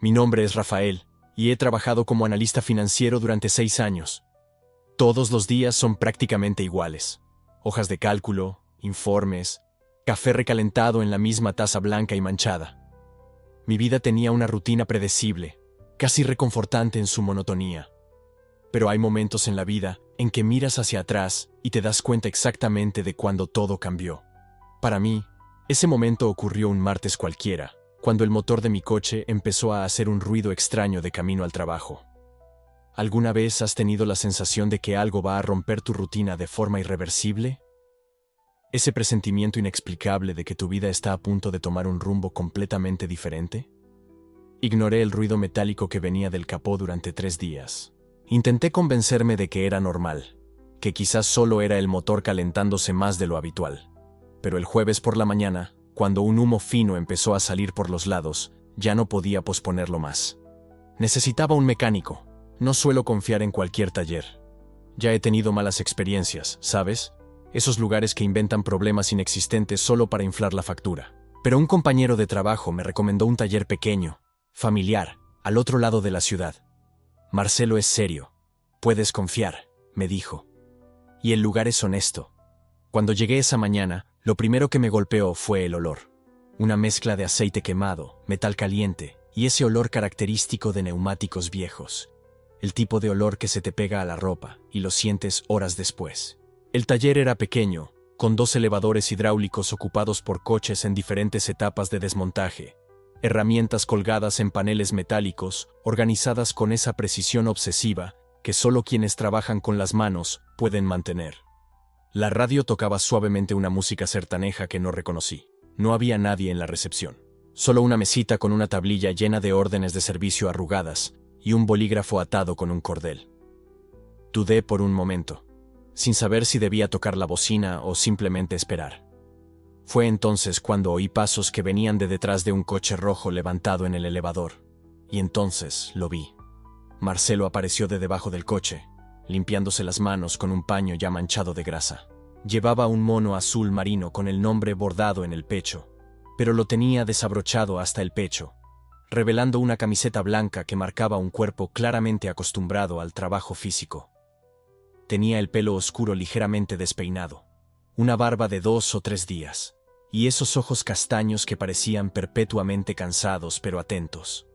Mi nombre es Rafael, y he trabajado como analista financiero durante 6 años. Todos los días son prácticamente iguales. Hojas de cálculo, informes, café recalentado en la misma taza blanca y manchada. Mi vida tenía una rutina predecible, casi reconfortante en su monotonía. Pero hay momentos en la vida en que miras hacia atrás y te das cuenta exactamente de cuando todo cambió. Para mí, ese momento ocurrió un martes cualquiera, cuando el motor de mi coche empezó a hacer un ruido extraño de camino al trabajo. ¿Alguna vez has tenido la sensación de que algo va a romper tu rutina de forma irreversible? ¿Ese presentimiento inexplicable de que tu vida está a punto de tomar un rumbo completamente diferente? Ignoré el ruido metálico que venía del capó durante 3 días. Intenté convencerme de que era normal, que quizás solo era el motor calentándose más de lo habitual. Pero el jueves por la mañana, cuando un humo fino empezó a salir por los lados, ya no podía posponerlo más. Necesitaba un mecánico. No suelo confiar en cualquier taller. Ya he tenido malas experiencias, ¿sabes? Esos lugares que inventan problemas inexistentes solo para inflar la factura. Pero un compañero de trabajo me recomendó un taller pequeño, familiar, al otro lado de la ciudad. Marcelo es serio. Puedes confiar, me dijo. Y el lugar es honesto. Cuando llegué esa mañana, lo primero que me golpeó fue el olor. Una mezcla de aceite quemado, metal caliente y ese olor característico de neumáticos viejos. El tipo de olor que se te pega a la ropa y lo sientes horas después. El taller era pequeño, con 2 elevadores hidráulicos ocupados por coches en diferentes etapas de desmontaje, herramientas colgadas en paneles metálicos, organizadas con esa precisión obsesiva que solo quienes trabajan con las manos pueden mantener. La radio tocaba suavemente una música sertaneja que no reconocí. No había nadie en la recepción. Solo una mesita con una tablilla llena de órdenes de servicio arrugadas y un bolígrafo atado con un cordel. Dudé por un momento, sin saber si debía tocar la bocina o simplemente esperar. Fue entonces cuando oí pasos que venían de detrás de un coche rojo levantado en el elevador, y entonces lo vi. Marcelo apareció de debajo del coche, limpiándose las manos con un paño ya manchado de grasa. Llevaba un mono azul marino con el nombre bordado en el pecho, pero lo tenía desabrochado hasta el pecho, revelando una camiseta blanca que marcaba un cuerpo claramente acostumbrado al trabajo físico. Tenía el pelo oscuro ligeramente despeinado, una barba de 2 o 3 días, y esos ojos castaños que parecían perpetuamente cansados pero atentos.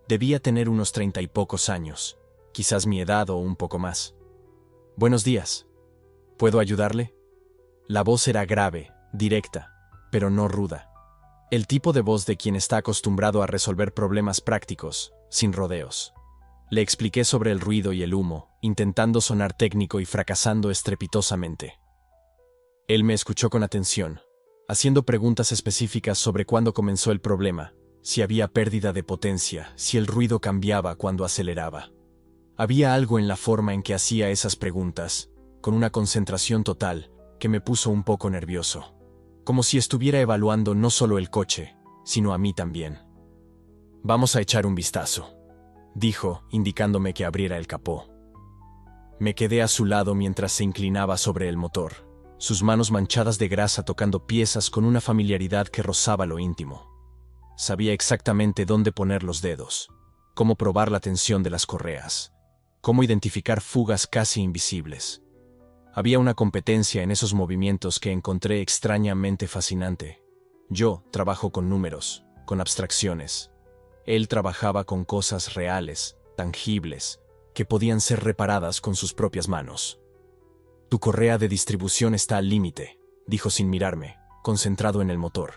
Debía tener unos 30 y pocos años, quizás mi edad o un poco más. «Buenos días. ¿Puedo ayudarle?» La voz era grave, directa, pero no ruda. El tipo de voz de quien está acostumbrado a resolver problemas prácticos, sin rodeos. Le expliqué sobre el ruido y el humo, intentando sonar técnico y fracasando estrepitosamente. Él me escuchó con atención, haciendo preguntas específicas sobre cuándo comenzó el problema, si había pérdida de potencia, si el ruido cambiaba cuando aceleraba. Había algo en la forma en que hacía esas preguntas, con una concentración total, que me puso un poco nervioso. Como si estuviera evaluando no solo el coche, sino a mí también. «Vamos a echar un vistazo», dijo, indicándome que abriera el capó. Me quedé a su lado mientras se inclinaba sobre el motor, sus manos manchadas de grasa tocando piezas con una familiaridad que rozaba lo íntimo. Sabía exactamente dónde poner los dedos, cómo probar la tensión de las correas, cómo identificar fugas casi invisibles. Había una competencia en esos movimientos que encontré extrañamente fascinante. Yo trabajo con números, con abstracciones. Él trabajaba con cosas reales, tangibles, que podían ser reparadas con sus propias manos. «Tu correa de distribución está al límite», dijo sin mirarme, concentrado en el motor.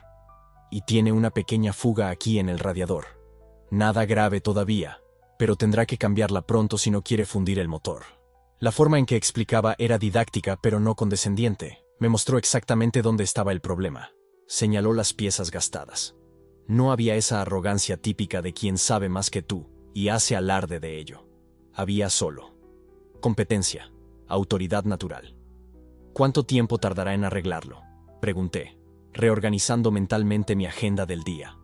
«Y tiene una pequeña fuga aquí en el radiador. Nada grave todavía, pero tendrá que cambiarla pronto si no quiere fundir el motor». La forma en que explicaba era didáctica pero no condescendiente. Me mostró exactamente dónde estaba el problema. Señaló las piezas gastadas. No había esa arrogancia típica de quien sabe más que tú y hace alarde de ello. Había solo competencia, autoridad natural. «¿Cuánto tiempo tardará en arreglarlo?», pregunté, reorganizando mentalmente mi agenda del día.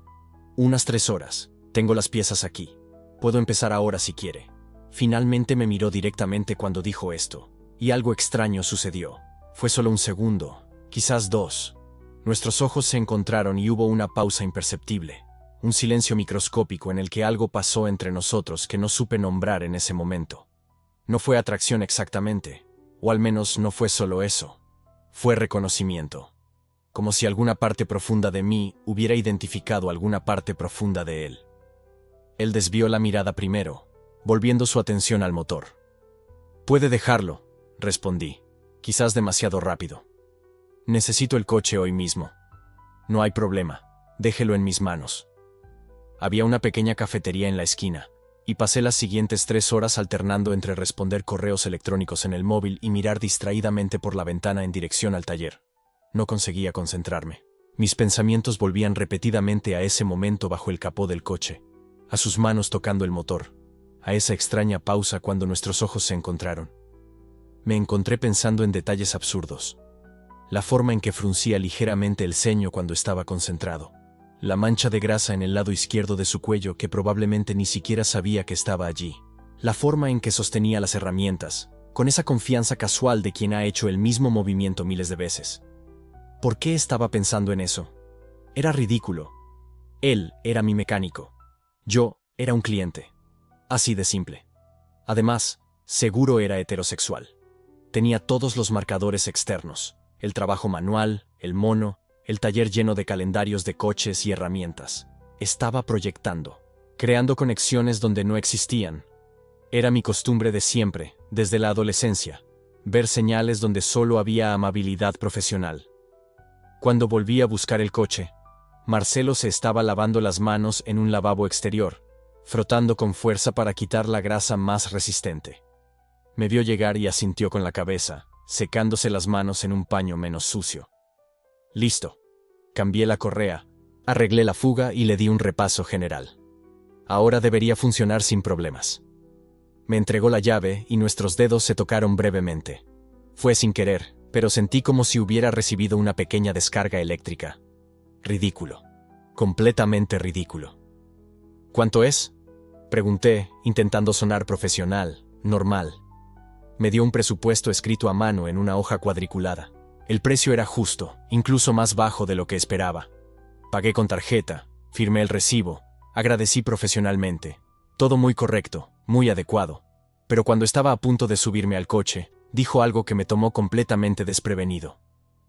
«Unas 3 horas. Tengo las piezas aquí. Puedo empezar ahora si quiere». Finalmente me miró directamente cuando dijo esto, y algo extraño sucedió. Fue solo un segundo, quizás 2. Nuestros ojos se encontraron y hubo una pausa imperceptible, un silencio microscópico en el que algo pasó entre nosotros que no supe nombrar en ese momento. No fue atracción exactamente, o al menos no fue solo eso. Fue reconocimiento. Como si alguna parte profunda de mí hubiera identificado alguna parte profunda de él. Él desvió la mirada primero, volviendo su atención al motor. «Puede dejarlo», respondí, quizás demasiado rápido. «Necesito el coche hoy mismo». «No hay problema, déjelo en mis manos». Había una pequeña cafetería en la esquina, y pasé las siguientes 3 horas alternando entre responder correos electrónicos en el móvil y mirar distraídamente por la ventana en dirección al taller. No conseguía concentrarme. Mis pensamientos volvían repetidamente a ese momento bajo el capó del coche, a sus manos tocando el motor, a esa extraña pausa cuando nuestros ojos se encontraron. Me encontré pensando en detalles absurdos. La forma en que fruncía ligeramente el ceño cuando estaba concentrado. La mancha de grasa en el lado izquierdo de su cuello que probablemente ni siquiera sabía que estaba allí. La forma en que sostenía las herramientas, con esa confianza casual de quien ha hecho el mismo movimiento miles de veces. ¿Por qué estaba pensando en eso? Era ridículo. Él era mi mecánico. Yo era un cliente. Así de simple. Además, seguro era heterosexual. Tenía todos los marcadores externos, el trabajo manual, el mono, el taller lleno de calendarios de coches y herramientas. Estaba proyectando, creando conexiones donde no existían. Era mi costumbre de siempre, desde la adolescencia, ver señales donde solo había amabilidad profesional. Cuando volví a buscar el coche, Marcelo se estaba lavando las manos en un lavabo exterior, frotando con fuerza para quitar la grasa más resistente. Me vio llegar y asintió con la cabeza, secándose las manos en un paño menos sucio. Listo. Cambié la correa, arreglé la fuga y le di un repaso general. Ahora debería funcionar sin problemas. Me entregó la llave y nuestros dedos se tocaron brevemente. Fue sin querer, pero sentí como si hubiera recibido una pequeña descarga eléctrica. Ridículo. Completamente ridículo. ¿Cuánto es?, pregunté, intentando sonar profesional, normal. Me dio un presupuesto escrito a mano en una hoja cuadriculada. El precio era justo, incluso más bajo de lo que esperaba. Pagué con tarjeta, firmé el recibo, agradecí profesionalmente. Todo muy correcto, muy adecuado. Pero cuando estaba a punto de subirme al coche, dijo algo que me tomó completamente desprevenido.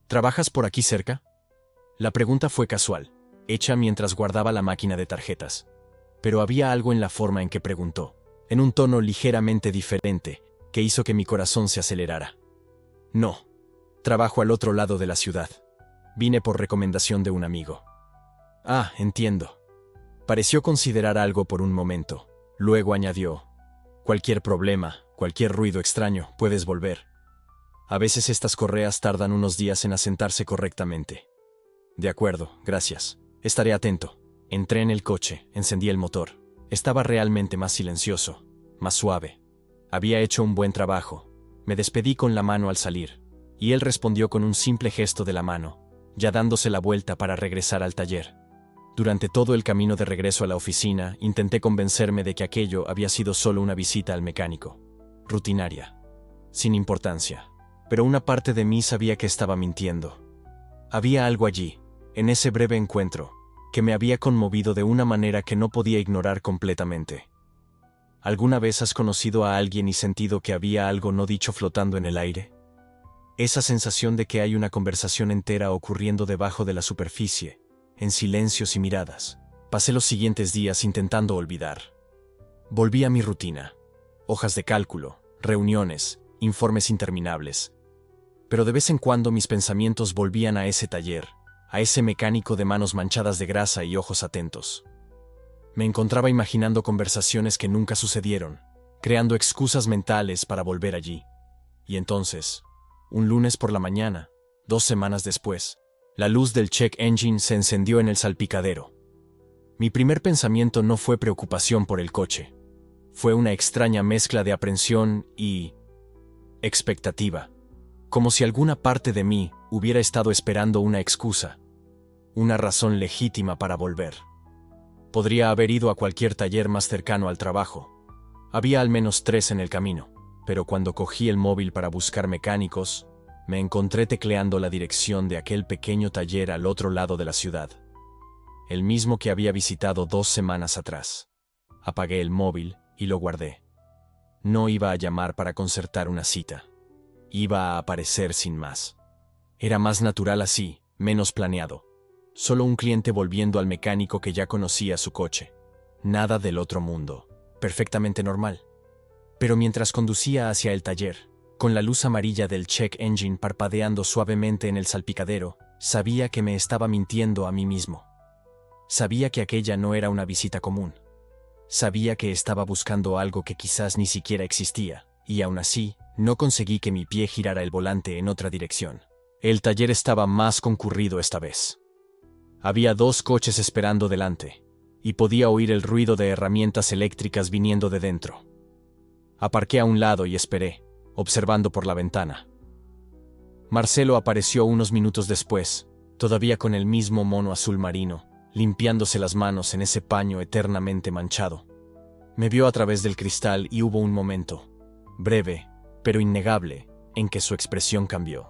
¿Trabajas por aquí cerca? La pregunta fue casual, hecha mientras guardaba la máquina de tarjetas. Pero había algo en la forma en que preguntó, en un tono ligeramente diferente, que hizo que mi corazón se acelerara. No. Trabajo al otro lado de la ciudad. Vine por recomendación de un amigo. Ah, entiendo. Pareció considerar algo por un momento. Luego añadió, cualquier problema, cualquier ruido extraño, puedes volver. A veces estas correas tardan unos días en asentarse correctamente. De acuerdo, gracias. Estaré atento. Entré en el coche, encendí el motor. Estaba realmente más silencioso, más suave. Había hecho un buen trabajo. Me despedí con la mano al salir. Y él respondió con un simple gesto de la mano, ya dándose la vuelta para regresar al taller. Durante todo el camino de regreso a la oficina, intenté convencerme de que aquello había sido solo una visita al mecánico. Rutinaria. Sin importancia. Pero una parte de mí sabía que estaba mintiendo. Había algo allí, en ese breve encuentro, que me había conmovido de una manera que no podía ignorar completamente. ¿Alguna vez has conocido a alguien y sentido que había algo no dicho flotando en el aire? Esa sensación de que hay una conversación entera ocurriendo debajo de la superficie, en silencios y miradas. Pasé los siguientes días intentando olvidar. Volví a mi rutina. Hojas de cálculo, reuniones, informes interminables. Pero de vez en cuando mis pensamientos volvían a ese taller, a ese mecánico de manos manchadas de grasa y ojos atentos. Me encontraba imaginando conversaciones que nunca sucedieron, creando excusas mentales para volver allí. Y entonces, un lunes por la mañana, 2 semanas después, la luz del check engine se encendió en el salpicadero. Mi primer pensamiento no fue preocupación por el coche. Fue una extraña mezcla de aprensión y expectativa, como si alguna parte de mí hubiera estado esperando una excusa, una razón legítima para volver. Podría haber ido a cualquier taller más cercano al trabajo. Había al menos 3 en el camino. Pero cuando cogí el móvil para buscar mecánicos, me encontré tecleando la dirección de aquel pequeño taller al otro lado de la ciudad. el mismo que había visitado 2 semanas atrás. Apagué el móvil y lo guardé. No iba a llamar para concertar una cita. Iba a aparecer sin más. Era más natural así, menos planeado. Solo un cliente volviendo al mecánico que ya conocía su coche. Nada del otro mundo. Perfectamente normal. Pero mientras conducía hacia el taller, con la luz amarilla del check engine parpadeando suavemente en el salpicadero, sabía que me estaba mintiendo a mí mismo. Sabía que aquella no era una visita común. Sabía que estaba buscando algo que quizás ni siquiera existía, y aún así, no conseguí que mi pie girara el volante en otra dirección. El taller estaba más concurrido esta vez. Había 2 coches esperando delante, y podía oír el ruido de herramientas eléctricas viniendo de dentro. Aparqué a un lado y esperé, observando por la ventana. Marcelo apareció unos minutos después, todavía con el mismo mono azul marino, limpiándose las manos en ese paño eternamente manchado. Me vio a través del cristal y hubo un momento, breve, pero innegable, en que su expresión cambió.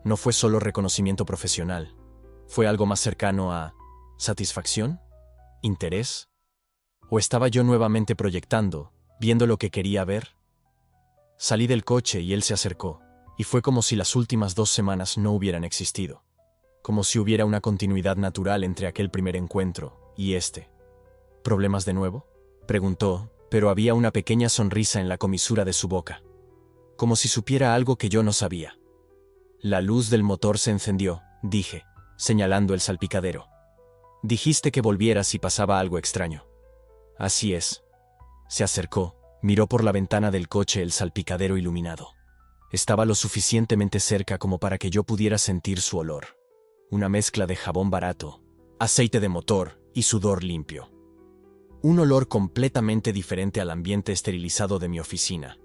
No fue solo reconocimiento profesional, fue algo más cercano a ¿satisfacción? ¿Interés? ¿O estaba yo nuevamente proyectando, viendo lo que quería ver? Salí del coche y él se acercó, y fue como si las últimas 2 semanas no hubieran existido. Como si hubiera una continuidad natural entre aquel primer encuentro y este. ¿Problemas de nuevo?, preguntó, pero había una pequeña sonrisa en la comisura de su boca. Como si supiera algo que yo no sabía. La luz del motor se encendió, dije, señalando el salpicadero. Dijiste que volvieras si pasaba algo extraño. Así es. Se acercó, miró por la ventana del coche el salpicadero iluminado. Estaba lo suficientemente cerca como para que yo pudiera sentir su olor. Una mezcla de jabón barato, aceite de motor y sudor limpio. Un olor completamente diferente al ambiente esterilizado de mi oficina,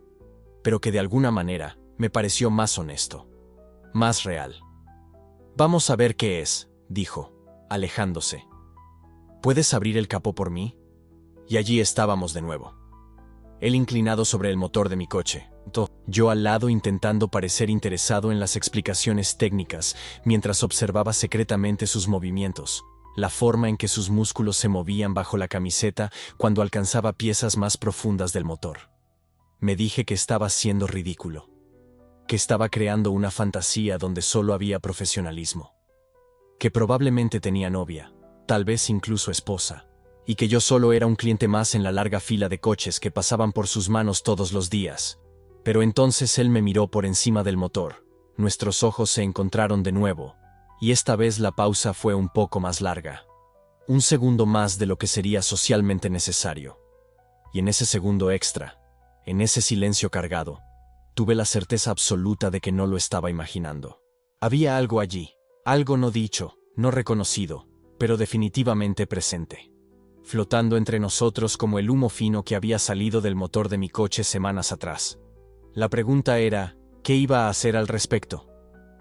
pero que de alguna manera me pareció más honesto, más real. «Vamos a ver qué es», dijo, alejándose. «¿Puedes abrir el capó por mí?» Y allí estábamos de nuevo. Él inclinado sobre el motor de mi coche, yo al lado intentando parecer interesado en las explicaciones técnicas mientras observaba secretamente sus movimientos, la forma en que sus músculos se movían bajo la camiseta cuando alcanzaba piezas más profundas del motor. Me dije que estaba siendo ridículo, que estaba creando una fantasía donde solo había profesionalismo, que probablemente tenía novia, tal vez incluso esposa, y que yo solo era un cliente más en la larga fila de coches que pasaban por sus manos todos los días. Pero entonces él me miró por encima del motor, nuestros ojos se encontraron de nuevo, y esta vez la pausa fue un poco más larga. Un segundo más de lo que sería socialmente necesario. Y en ese segundo extra, en ese silencio cargado, tuve la certeza absoluta de que no lo estaba imaginando. Había algo allí, algo no dicho, no reconocido, pero definitivamente presente. Flotando entre nosotros como el humo fino que había salido del motor de mi coche semanas atrás. La pregunta era, ¿qué iba a hacer al respecto?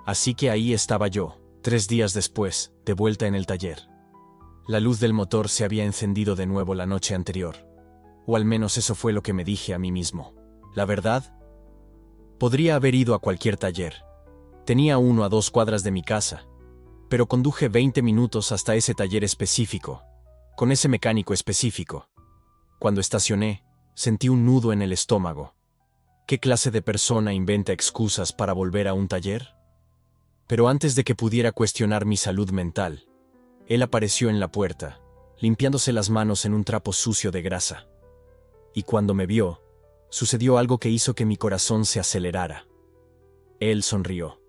Así que ahí estaba yo, 3 días después, de vuelta en el taller. La luz del motor se había encendido de nuevo la noche anterior. O al menos eso fue lo que me dije a mí mismo. ¿La verdad? Podría haber ido a cualquier taller. Tenía 1 a 2 cuadras de mi casa. Pero conduje 20 minutos hasta ese taller específico, con ese mecánico específico. Cuando estacioné, sentí un nudo en el estómago. ¿Qué clase de persona inventa excusas para volver a un taller? Pero antes de que pudiera cuestionar mi salud mental, él apareció en la puerta, limpiándose las manos en un trapo sucio de grasa. Y cuando me vio, sucedió algo que hizo que mi corazón se acelerara. Él sonrió.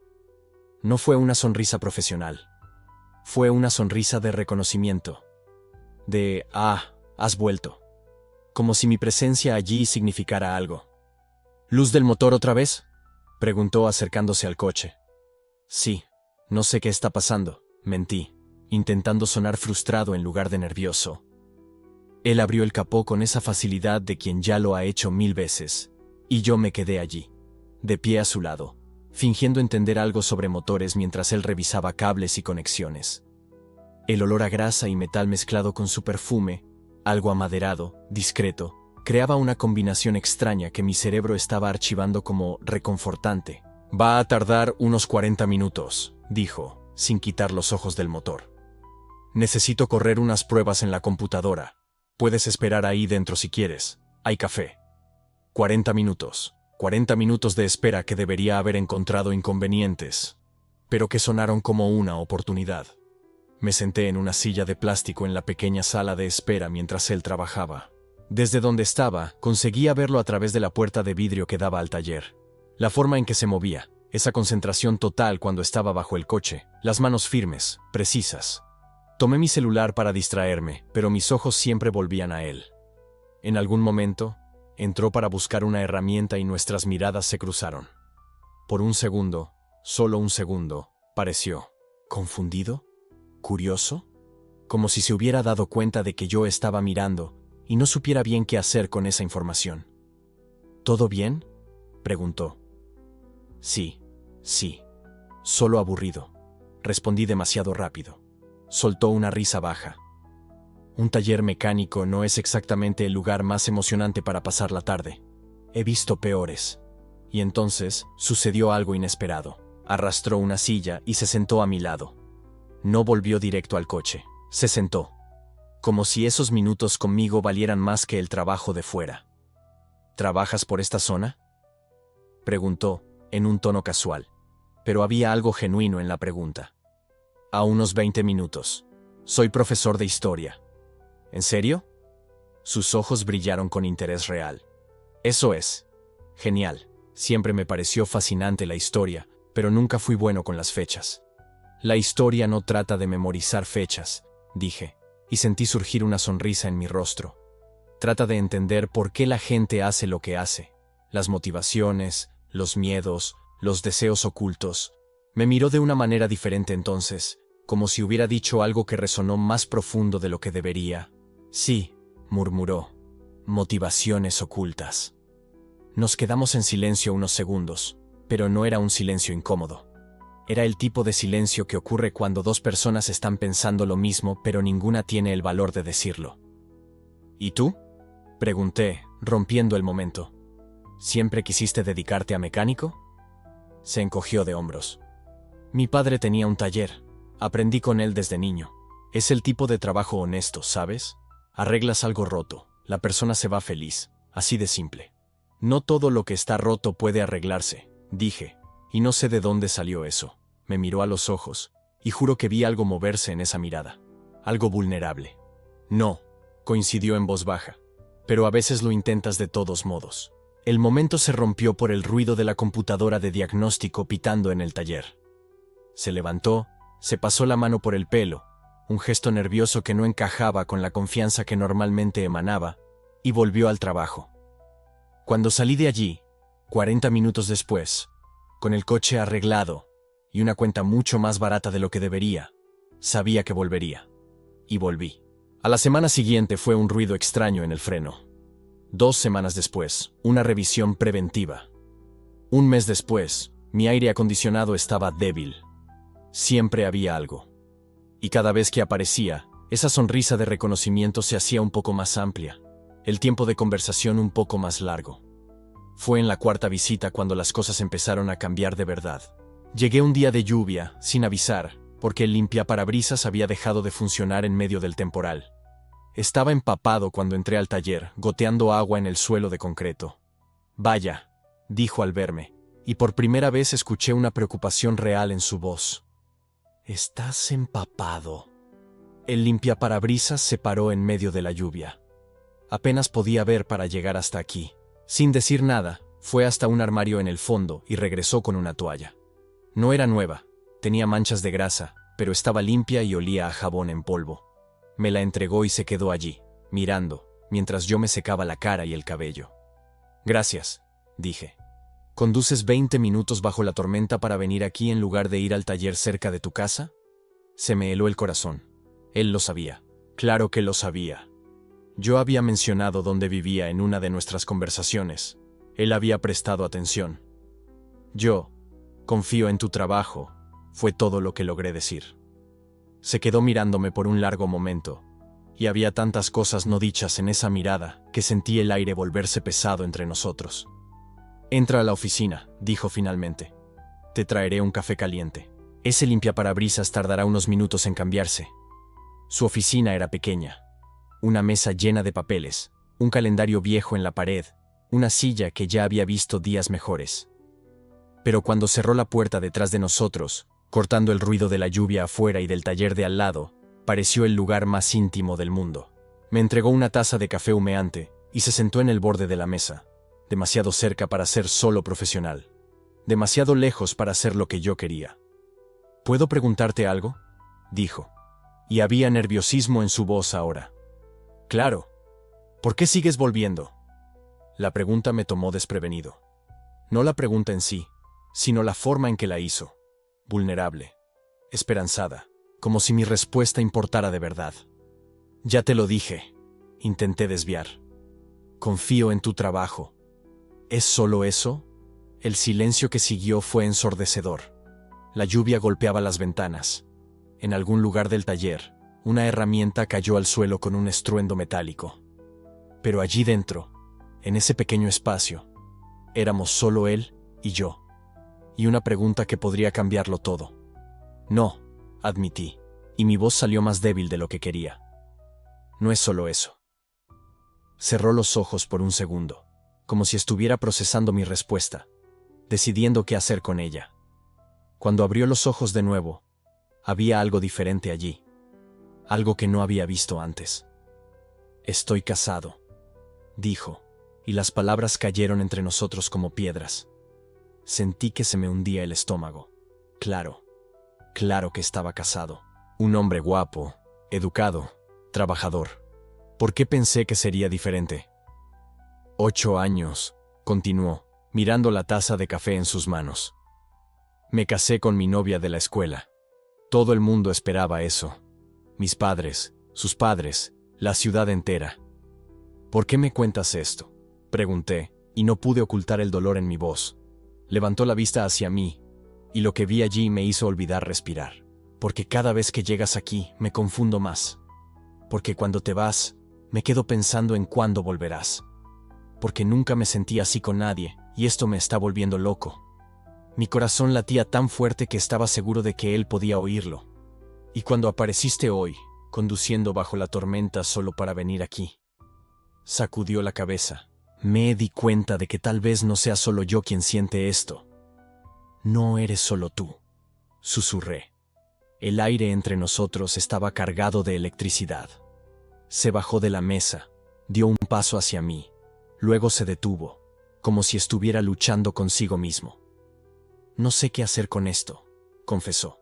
No fue una sonrisa profesional. Fue una sonrisa de reconocimiento. De, has vuelto. Como si mi presencia allí significara algo. ¿Luz del motor otra vez?, preguntó acercándose al coche. Sí, no sé qué está pasando, mentí, intentando sonar frustrado en lugar de nervioso. Él abrió el capó con esa facilidad de quien ya lo ha hecho 1000 veces, y yo me quedé allí, de pie a su lado, fingiendo entender algo sobre motores mientras él revisaba cables y conexiones. El olor a grasa y metal mezclado con su perfume, algo amaderado, discreto, creaba una combinación extraña que mi cerebro estaba archivando como reconfortante. Va a tardar unos 40 minutos, dijo, sin quitar los ojos del motor. Necesito correr unas pruebas en la computadora. Puedes esperar ahí dentro si quieres. Hay café. 40 minutos. 40 minutos de espera que debería haber encontrado inconvenientes, pero que sonaron como una oportunidad. Me senté en una silla de plástico en la pequeña sala de espera mientras él trabajaba. Desde donde estaba, conseguía verlo a través de la puerta de vidrio que daba al taller. La forma en que se movía, esa concentración total cuando estaba bajo el coche, las manos firmes, precisas. Tomé mi celular para distraerme, pero mis ojos siempre volvían a él. En algún momento, entró para buscar una herramienta y nuestras miradas se cruzaron. Por un segundo, solo un segundo, pareció confundido, curioso, como si se hubiera dado cuenta de que yo estaba mirando y no supiera bien qué hacer con esa información. ¿Todo bien?, preguntó. Sí, solo aburrido, respondí demasiado rápido. Soltó una risa baja. Un taller mecánico no es exactamente el lugar más emocionante para pasar la tarde. He visto peores. Y entonces sucedió algo inesperado. Arrastró una silla y se sentó a mi lado. No volvió directo al coche. Se sentó. Como si esos minutos conmigo valieran más que el trabajo de fuera. ¿Trabajas por esta zona?, preguntó, en un tono casual. Pero había algo genuino en la pregunta. A unos 20 minutos. Soy profesor de historia. ¿En serio? Sus ojos brillaron con interés real. Eso es. Genial. Siempre me pareció fascinante la historia, pero nunca fui bueno con las fechas. La historia no trata de memorizar fechas, dije, y sentí surgir una sonrisa en mi rostro. Trata de entender por qué la gente hace lo que hace. Las motivaciones, los miedos, los deseos ocultos. Me miró de una manera diferente entonces, como si hubiera dicho algo que resonó más profundo de lo que debería. Sí, murmuró. Motivaciones ocultas. Nos quedamos en silencio unos segundos, pero no era un silencio incómodo. Era el tipo de silencio que ocurre cuando dos personas están pensando lo mismo, pero ninguna tiene el valor de decirlo. ¿Y tú?, pregunté, rompiendo el momento. ¿Siempre quisiste dedicarte a mecánico? Se encogió de hombros. Mi padre tenía un taller. Aprendí con él desde niño. Es el tipo de trabajo honesto, ¿sabes? Arreglas algo roto, la persona se va feliz, así de simple. No todo lo que está roto puede arreglarse, dije, y no sé de dónde salió eso. Me miró a los ojos, y juro que vi algo moverse en esa mirada. Algo vulnerable. No, coincidió en voz baja. Pero a veces lo intentas de todos modos. El momento se rompió por el ruido de la computadora de diagnóstico pitando en el taller. Se levantó, se pasó la mano por el pelo, un gesto nervioso que no encajaba con la confianza que normalmente emanaba, y volvió al trabajo. Cuando salí de allí, 40 minutos después, con el coche arreglado y una cuenta mucho más barata de lo que debería, sabía que volvería. Y volví. A la semana siguiente fue un ruido extraño en el freno. 2 semanas después, una revisión preventiva. Un mes después, mi aire acondicionado estaba débil. Siempre había algo. Y cada vez que aparecía, esa sonrisa de reconocimiento se hacía un poco más amplia, el tiempo de conversación un poco más largo. Fue en la 4ª visita cuando las cosas empezaron a cambiar de verdad. Llegué un día de lluvia, sin avisar, porque el limpiaparabrisas había dejado de funcionar en medio del temporal. Estaba empapado cuando entré al taller, goteando agua en el suelo de concreto. «Vaya», dijo al verme, y por primera vez escuché una preocupación real en su voz. «¿Estás empapado?» El limpiaparabrisas se paró en medio de la lluvia. Apenas podía ver para llegar hasta aquí. Sin decir nada, fue hasta un armario en el fondo y regresó con una toalla. No era nueva, tenía manchas de grasa, pero estaba limpia y olía a jabón en polvo. Me la entregó y se quedó allí, mirando, mientras yo me secaba la cara y el cabello. «Gracias», dije. «¿Conduces 20 minutos bajo la tormenta para venir aquí en lugar de ir al taller cerca de tu casa?» Se me heló el corazón. Él lo sabía. Claro que lo sabía. Yo había mencionado dónde vivía en una de nuestras conversaciones. Él había prestado atención. «Yo confío en tu trabajo», fue todo lo que logré decir. Se quedó mirándome por un largo momento, y había tantas cosas no dichas en esa mirada que sentí el aire volverse pesado entre nosotros. «Entra a la oficina», dijo finalmente. «Te traeré un café caliente. Ese limpiaparabrisas tardará unos minutos en cambiarse». Su oficina era pequeña. Una mesa llena de papeles, un calendario viejo en la pared, una silla que ya había visto días mejores. Pero cuando cerró la puerta detrás de nosotros, cortando el ruido de la lluvia afuera y del taller de al lado, pareció el lugar más íntimo del mundo. Me entregó una taza de café humeante y se sentó en el borde de la mesa, demasiado cerca para ser solo profesional, demasiado lejos para hacer lo que yo quería. ¿Puedo preguntarte algo?, dijo, y había nerviosismo en su voz ahora. Claro. ¿Por qué sigues volviendo? La pregunta me tomó desprevenido. No la pregunta en sí, sino la forma en que la hizo. Vulnerable, esperanzada, como si mi respuesta importara de verdad. Ya te lo dije, intenté desviar. Confío en tu trabajo. ¿Es solo eso? El silencio que siguió fue ensordecedor. La lluvia golpeaba las ventanas. En algún lugar del taller, una herramienta cayó al suelo con un estruendo metálico. Pero allí dentro, en ese pequeño espacio, éramos solo él y yo. Y una pregunta que podría cambiarlo todo. No, admití, y mi voz salió más débil de lo que quería. No es solo eso. Cerró los ojos por un segundo, como si estuviera procesando mi respuesta, decidiendo qué hacer con ella. Cuando abrió los ojos de nuevo, había algo diferente allí, algo que no había visto antes. Estoy casado, dijo, y las palabras cayeron entre nosotros como piedras. Sentí que se me hundía el estómago. Claro que estaba casado. Un hombre guapo, educado, trabajador. ¿Por qué pensé que sería diferente? 8 años, continuó, mirando la taza de café en sus manos. Me casé con mi novia de la escuela. Todo el mundo esperaba eso. Mis padres, sus padres, la ciudad entera. ¿Por qué me cuentas esto?, pregunté, y no pude ocultar el dolor en mi voz. Levantó la vista hacia mí, y lo que vi allí me hizo olvidar respirar. Porque cada vez que llegas aquí me confundo más. Porque cuando te vas, me quedo pensando en cuándo volverás. Porque nunca me sentí así con nadie, y esto me está volviendo loco. Mi corazón latía tan fuerte que estaba seguro de que él podía oírlo. Y cuando apareciste hoy, conduciendo bajo la tormenta solo para venir aquí, sacudió la cabeza. Me di cuenta de que tal vez no sea solo yo quien siente esto. No eres solo tú, susurré. El aire entre nosotros estaba cargado de electricidad. Se bajó de la mesa, dio un paso hacia mí, luego se detuvo, como si estuviera luchando consigo mismo. No sé qué hacer con esto, confesó.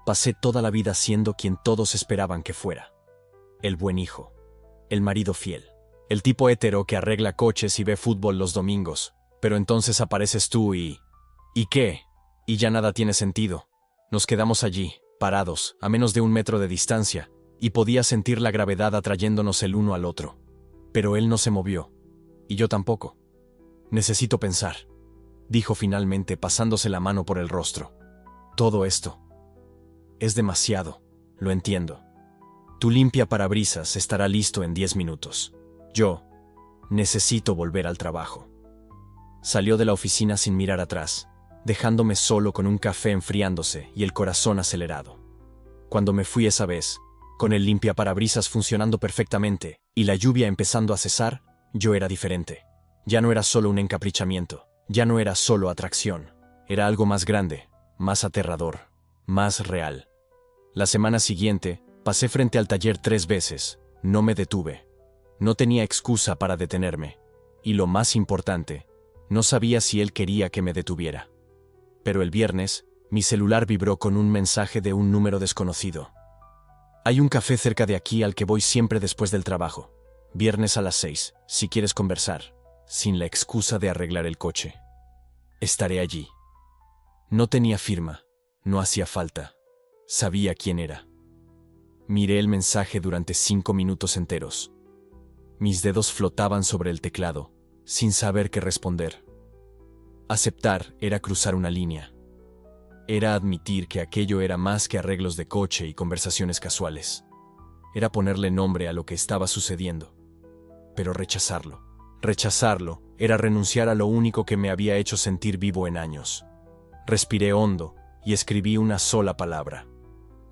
Pasé toda la vida siendo quien todos esperaban que fuera. El buen hijo, el marido fiel, el tipo hétero que arregla coches y ve fútbol los domingos, pero entonces apareces tú y... ¿Y qué? Y ya nada tiene sentido. Nos quedamos allí, parados, a menos de 1 metro de distancia, y podía sentir la gravedad atrayéndonos el uno al otro. Pero él no se movió, y yo tampoco. Necesito pensar, dijo finalmente pasándose la mano por el rostro. Todo esto es demasiado, lo entiendo. Tu limpiaparabrisas estará listo en 10 minutos. Yo necesito volver al trabajo. Salió de la oficina sin mirar atrás, dejándome solo con un café enfriándose y el corazón acelerado. Cuando me fui esa vez, con el limpiaparabrisas funcionando perfectamente y la lluvia empezando a cesar, yo era diferente. Ya no era solo un encaprichamiento, ya no era solo atracción, era algo más grande, más aterrador, más real. La semana siguiente, pasé frente al taller 3 veces, no me detuve. No tenía excusa para detenerme. Y lo más importante, no sabía si él quería que me detuviera. Pero el viernes, mi celular vibró con un mensaje de un número desconocido. Hay un café cerca de aquí al que voy siempre después del trabajo. Viernes a las 6, si quieres conversar, sin la excusa de arreglar el coche. Estaré allí. No tenía firma, no hacía falta. Sabía quién era. Miré el mensaje durante 5 minutos enteros. Mis dedos flotaban sobre el teclado, sin saber qué responder. Aceptar era cruzar una línea. Era admitir que aquello era más que arreglos de coche y conversaciones casuales. Era ponerle nombre a lo que estaba sucediendo. Pero rechazarlo, era renunciar a lo único que me había hecho sentir vivo en años. Respiré hondo y escribí una sola palabra.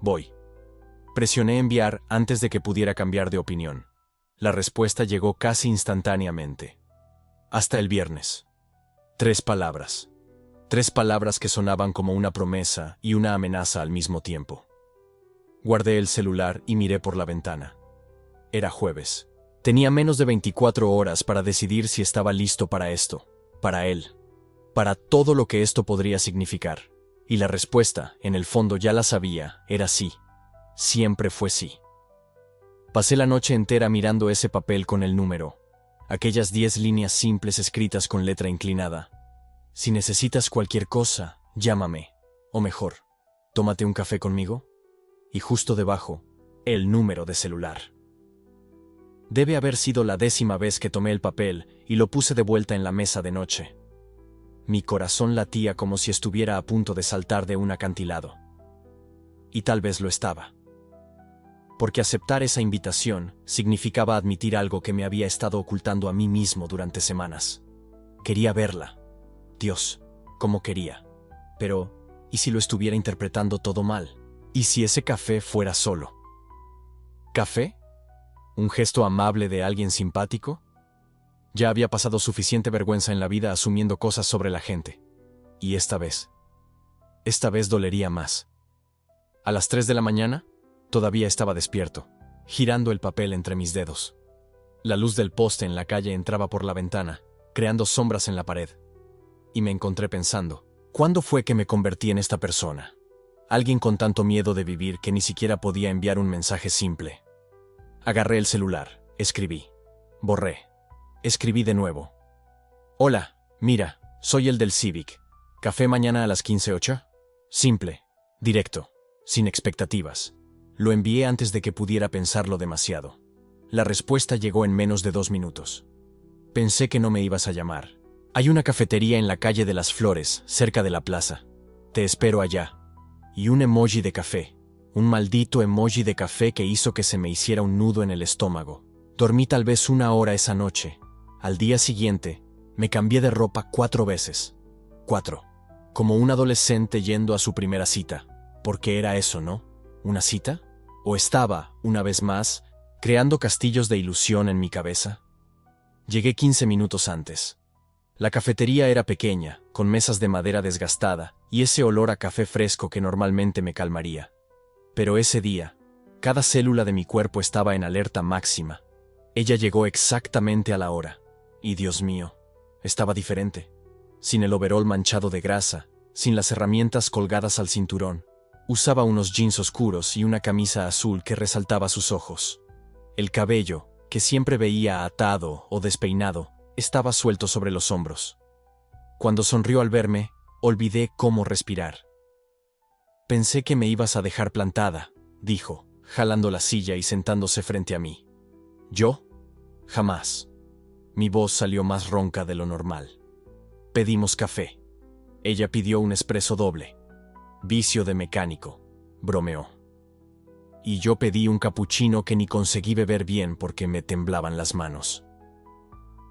Voy. Presioné enviar antes de que pudiera cambiar de opinión. La respuesta llegó casi instantáneamente. Hasta el viernes. 3 palabras. 3 palabras que sonaban como una promesa y una amenaza al mismo tiempo. Guardé el celular y miré por la ventana. Era jueves. Tenía menos de 24 horas para decidir si estaba listo para esto, para él, para todo lo que esto podría significar. Y la respuesta, en el fondo ya la sabía, era sí. Siempre fue sí. Pasé la noche entera mirando ese papel con el número, aquellas 10 líneas simples escritas con letra inclinada. Si necesitas cualquier cosa, llámame. O mejor, tómate un café conmigo. Y justo debajo, el número de celular. Debe haber sido la 10ª vez que tomé el papel y lo puse de vuelta en la mesa de noche. Mi corazón latía como si estuviera a punto de saltar de un acantilado. Y tal vez lo estaba. Porque aceptar esa invitación significaba admitir algo que me había estado ocultando a mí mismo durante semanas. Quería verla. Dios, cómo quería. Pero, ¿y si lo estuviera interpretando todo mal? ¿Y si ese café fuera solo? ¿Café? ¿Un gesto amable de alguien simpático? Ya había pasado suficiente vergüenza en la vida asumiendo cosas sobre la gente. Y esta vez dolería más. A las 3 de la mañana, todavía estaba despierto, girando el papel entre mis dedos. La luz del poste en la calle entraba por la ventana, creando sombras en la pared. Y me encontré pensando, ¿cuándo fue que me convertí en esta persona? Alguien con tanto miedo de vivir que ni siquiera podía enviar un mensaje simple. Agarré el celular, escribí. Borré. Escribí de nuevo. Hola, mira, soy el del Civic. ¿Café mañana a las 15:08? Simple, directo, sin expectativas. Lo envié antes de que pudiera pensarlo demasiado. La respuesta llegó en menos de 2 minutos. Pensé que no me ibas a llamar. Hay una cafetería en la calle de las Flores, cerca de la plaza. Te espero allá. Y un emoji de café. Un maldito emoji de café que hizo que se me hiciera un nudo en el estómago. Dormí tal vez 1 hora esa noche. Al día siguiente, me cambié de ropa 4 veces. 4. Como un adolescente yendo a su primera cita. Porque era eso, ¿no? ¿Una cita? ¿O estaba, una vez más, creando castillos de ilusión en mi cabeza? Llegué 15 minutos antes. La cafetería era pequeña, con mesas de madera desgastada y ese olor a café fresco que normalmente me calmaría. Pero ese día, cada célula de mi cuerpo estaba en alerta máxima. Ella llegó exactamente a la hora. Y Dios mío, estaba diferente. Sin el overol manchado de grasa, sin las herramientas colgadas al cinturón. Usaba unos jeans oscuros y una camisa azul que resaltaba sus ojos. El cabello, que siempre veía atado o despeinado, estaba suelto sobre los hombros. Cuando sonrió al verme, olvidé cómo respirar. Pensé que me ibas a dejar plantada, dijo, jalando la silla y sentándose frente a mí. ¿Yo? Jamás. Mi voz salió más ronca de lo normal. Pedimos café. Ella pidió un espresso doble. Vicio de mecánico, bromeó. Y yo pedí un capuchino que ni conseguí beber bien porque me temblaban las manos.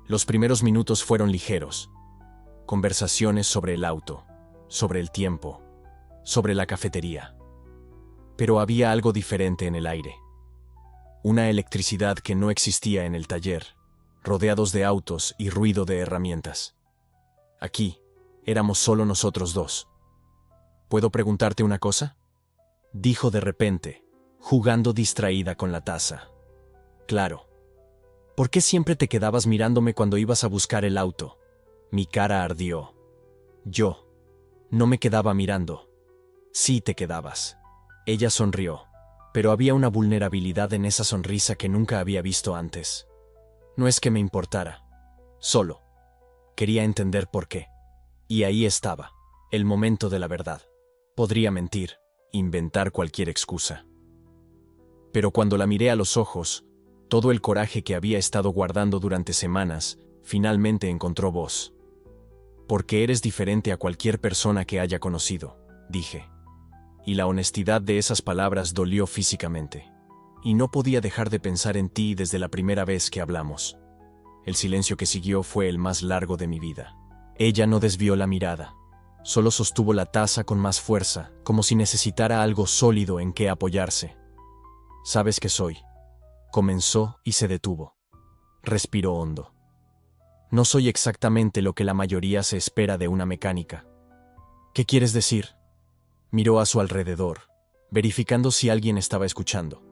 Los primeros minutos fueron ligeros. Conversaciones sobre el auto, sobre el tiempo, sobre la cafetería. Pero había algo diferente en el aire. Una electricidad que no existía en el taller, rodeados de autos y ruido de herramientas. Aquí, éramos solo nosotros dos. ¿Puedo preguntarte una cosa?, dijo de repente, jugando distraída con la taza. Claro. ¿Por qué siempre te quedabas mirándome cuando ibas a buscar el auto? Mi cara ardió. Yo. No me quedaba mirando. Sí te quedabas. Ella sonrió, pero había una vulnerabilidad en esa sonrisa que nunca había visto antes. No es que me importara. Solo. Quería entender por qué. Y ahí estaba, el momento de la verdad. Podría mentir, inventar cualquier excusa. Pero cuando la miré a los ojos, todo el coraje que había estado guardando durante semanas, finalmente encontró voz. Porque eres diferente a cualquier persona que haya conocido, dije. Y la honestidad de esas palabras dolió físicamente. Y no podía dejar de pensar en ti desde la primera vez que hablamos. El silencio que siguió fue el más largo de mi vida. Ella no desvió la mirada. Solo sostuvo la taza con más fuerza, como si necesitara algo sólido en que apoyarse. ¿Sabes qué soy? Comenzó y se detuvo. Respiró hondo. No soy exactamente lo que la mayoría se espera de una mecánica. ¿Qué quieres decir? Miró a su alrededor, verificando si alguien estaba escuchando.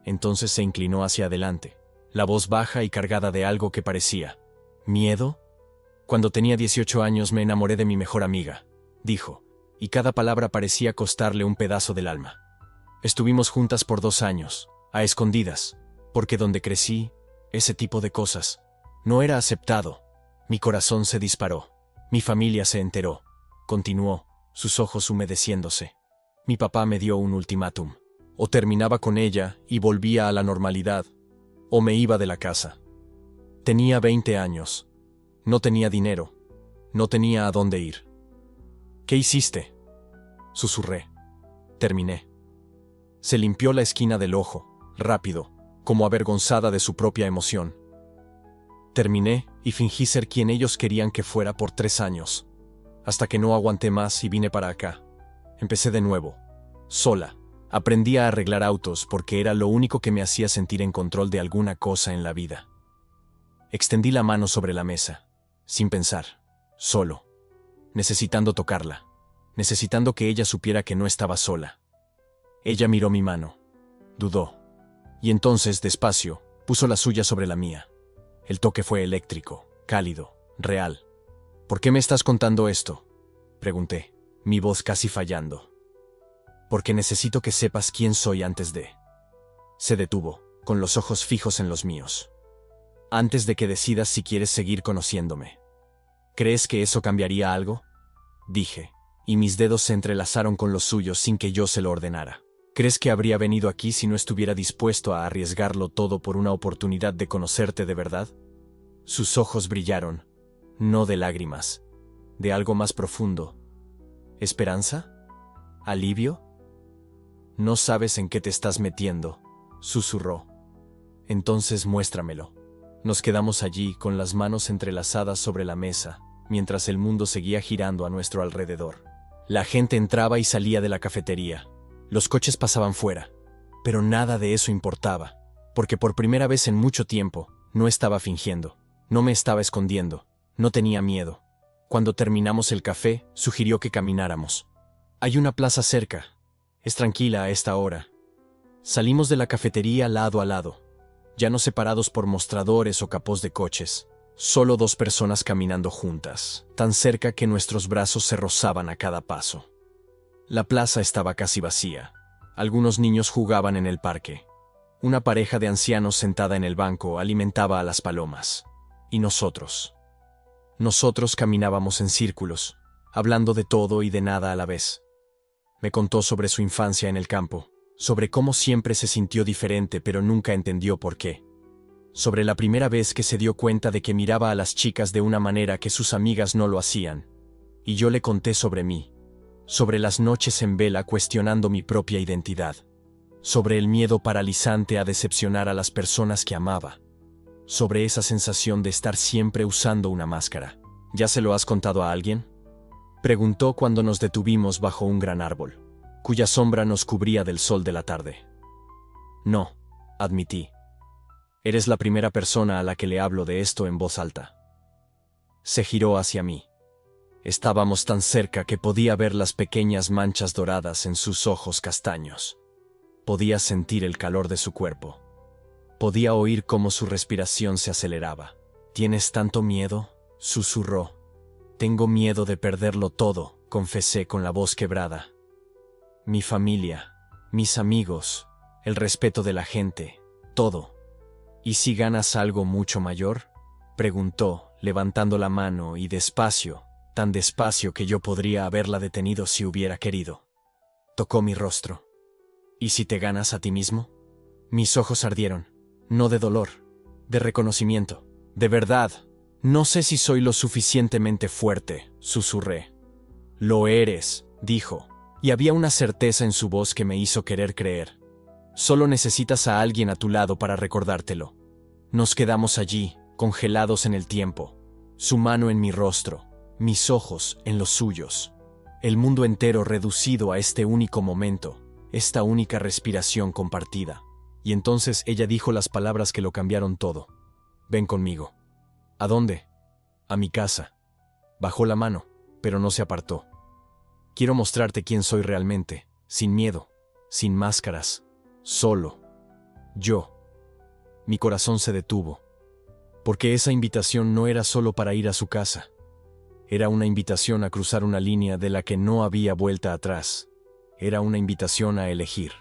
Entonces se inclinó hacia adelante, la voz baja y cargada de algo que parecía ¿miedo? Cuando tenía 18 años me enamoré de mi mejor amiga, dijo, y cada palabra parecía costarle un pedazo del alma. Estuvimos juntas por 2 años, a escondidas, porque donde crecí, ese tipo de cosas no era aceptado. Mi corazón se disparó. Mi familia se enteró. Continuó, sus ojos humedeciéndose. Mi papá me dio un ultimátum. O terminaba con ella y volvía a la normalidad, o me iba de la casa. Tenía 20 años. No tenía dinero. No tenía a dónde ir. ¿Qué hiciste? Susurré. Terminé. Se limpió la esquina del ojo, rápido, como avergonzada de su propia emoción. Terminé y fingí ser quien ellos querían que fuera por 3 años, hasta que no aguanté más y vine para acá. Empecé de nuevo, sola. Aprendí a arreglar autos porque era lo único que me hacía sentir en control de alguna cosa en la vida. Extendí la mano sobre la mesa, sin pensar, solo, necesitando tocarla, necesitando que ella supiera que no estaba sola. Ella miró mi mano, dudó, y entonces, despacio, puso la suya sobre la mía. El toque fue eléctrico, cálido, real. ¿Por qué me estás contando esto?, pregunté, mi voz casi fallando. Porque necesito que sepas quién soy antes de... Se detuvo, con los ojos fijos en los míos. Antes de que decidas si quieres seguir conociéndome. ¿Crees que eso cambiaría algo?, dije, y mis dedos se entrelazaron con los suyos sin que yo se lo ordenara. ¿Crees que habría venido aquí si no estuviera dispuesto a arriesgarlo todo por una oportunidad de conocerte de verdad? Sus ojos brillaron, no de lágrimas, de algo más profundo. ¿Esperanza? ¿Alivio? No sabes en qué te estás metiendo, susurró. Entonces muéstramelo. Nos quedamos allí con las manos entrelazadas sobre la mesa, mientras el mundo seguía girando a nuestro alrededor. La gente entraba y salía de la cafetería. Los coches pasaban fuera, pero nada de eso importaba, porque por primera vez en mucho tiempo, no estaba fingiendo, no me estaba escondiendo, no tenía miedo. Cuando terminamos el café, sugirió que camináramos. Hay una plaza cerca. Es tranquila a esta hora. Salimos de la cafetería lado a lado, ya no separados por mostradores o capós de coches, solo 2 personas caminando juntas, tan cerca que nuestros brazos se rozaban a cada paso. La plaza estaba casi vacía. Algunos niños jugaban en el parque. Una pareja de ancianos sentada en el banco alimentaba a las palomas. Y nosotros caminábamos en círculos, hablando de todo y de nada a la vez. Me contó sobre su infancia en el campo, sobre cómo siempre se sintió diferente pero nunca entendió por qué. Sobre la primera vez que se dio cuenta de que miraba a las chicas de una manera que sus amigas no lo hacían. Y yo le conté sobre mí, sobre las noches en vela cuestionando mi propia identidad, sobre el miedo paralizante a decepcionar a las personas que amaba, sobre esa sensación de estar siempre usando una máscara. ¿Ya se lo has contado a alguien?, preguntó cuando nos detuvimos bajo un gran árbol, cuya sombra nos cubría del sol de la tarde. No, admití. Eres la primera persona a la que le hablo de esto en voz alta. Se giró hacia mí. Estábamos tan cerca que podía ver las pequeñas manchas doradas en sus ojos castaños. Podía sentir el calor de su cuerpo. Podía oír cómo su respiración se aceleraba. ¿Tienes tanto miedo?, susurró. Tengo miedo de perderlo todo, confesé con la voz quebrada. Mi familia, mis amigos, el respeto de la gente, todo. ¿Y si ganas algo mucho mayor?, preguntó, levantando la mano y despacio, tan despacio que yo podría haberla detenido si hubiera querido. Tocó mi rostro. ¿Y si te ganas a ti mismo? Mis ojos ardieron, no de dolor, de reconocimiento. De verdad, no sé si soy lo suficientemente fuerte, susurré. Lo eres, dijo, y había una certeza en su voz que me hizo querer creer. Solo necesitas a alguien a tu lado para recordártelo. Nos quedamos allí, congelados en el tiempo, su mano en mi rostro, mis ojos en los suyos, el mundo entero reducido a este único momento, esta única respiración compartida. Y entonces ella dijo las palabras que lo cambiaron todo. Ven conmigo. ¿A dónde? A mi casa. Bajó la mano, pero no se apartó. Quiero mostrarte quién soy realmente, sin miedo, sin máscaras, solo. Yo. Mi corazón se detuvo, porque esa invitación no era solo para ir a su casa. Era una invitación a cruzar una línea de la que no había vuelta atrás. Era una invitación a elegir,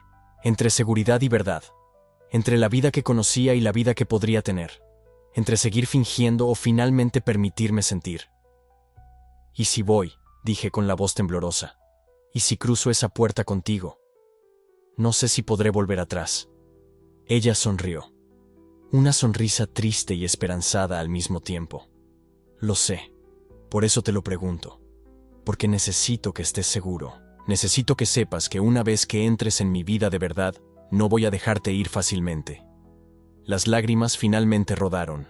entre seguridad y verdad, entre la vida que conocía y la vida que podría tener, entre seguir fingiendo o finalmente permitirme sentir. ¿Y si voy?, dije con la voz temblorosa. ¿Y si cruzo esa puerta contigo? No sé si podré volver atrás. Ella sonrió. Una sonrisa triste y esperanzada al mismo tiempo. Lo sé. Por eso te lo pregunto. Porque necesito que estés seguro. Necesito que sepas que una vez que entres en mi vida de verdad, no voy a dejarte ir fácilmente. Las lágrimas finalmente rodaron,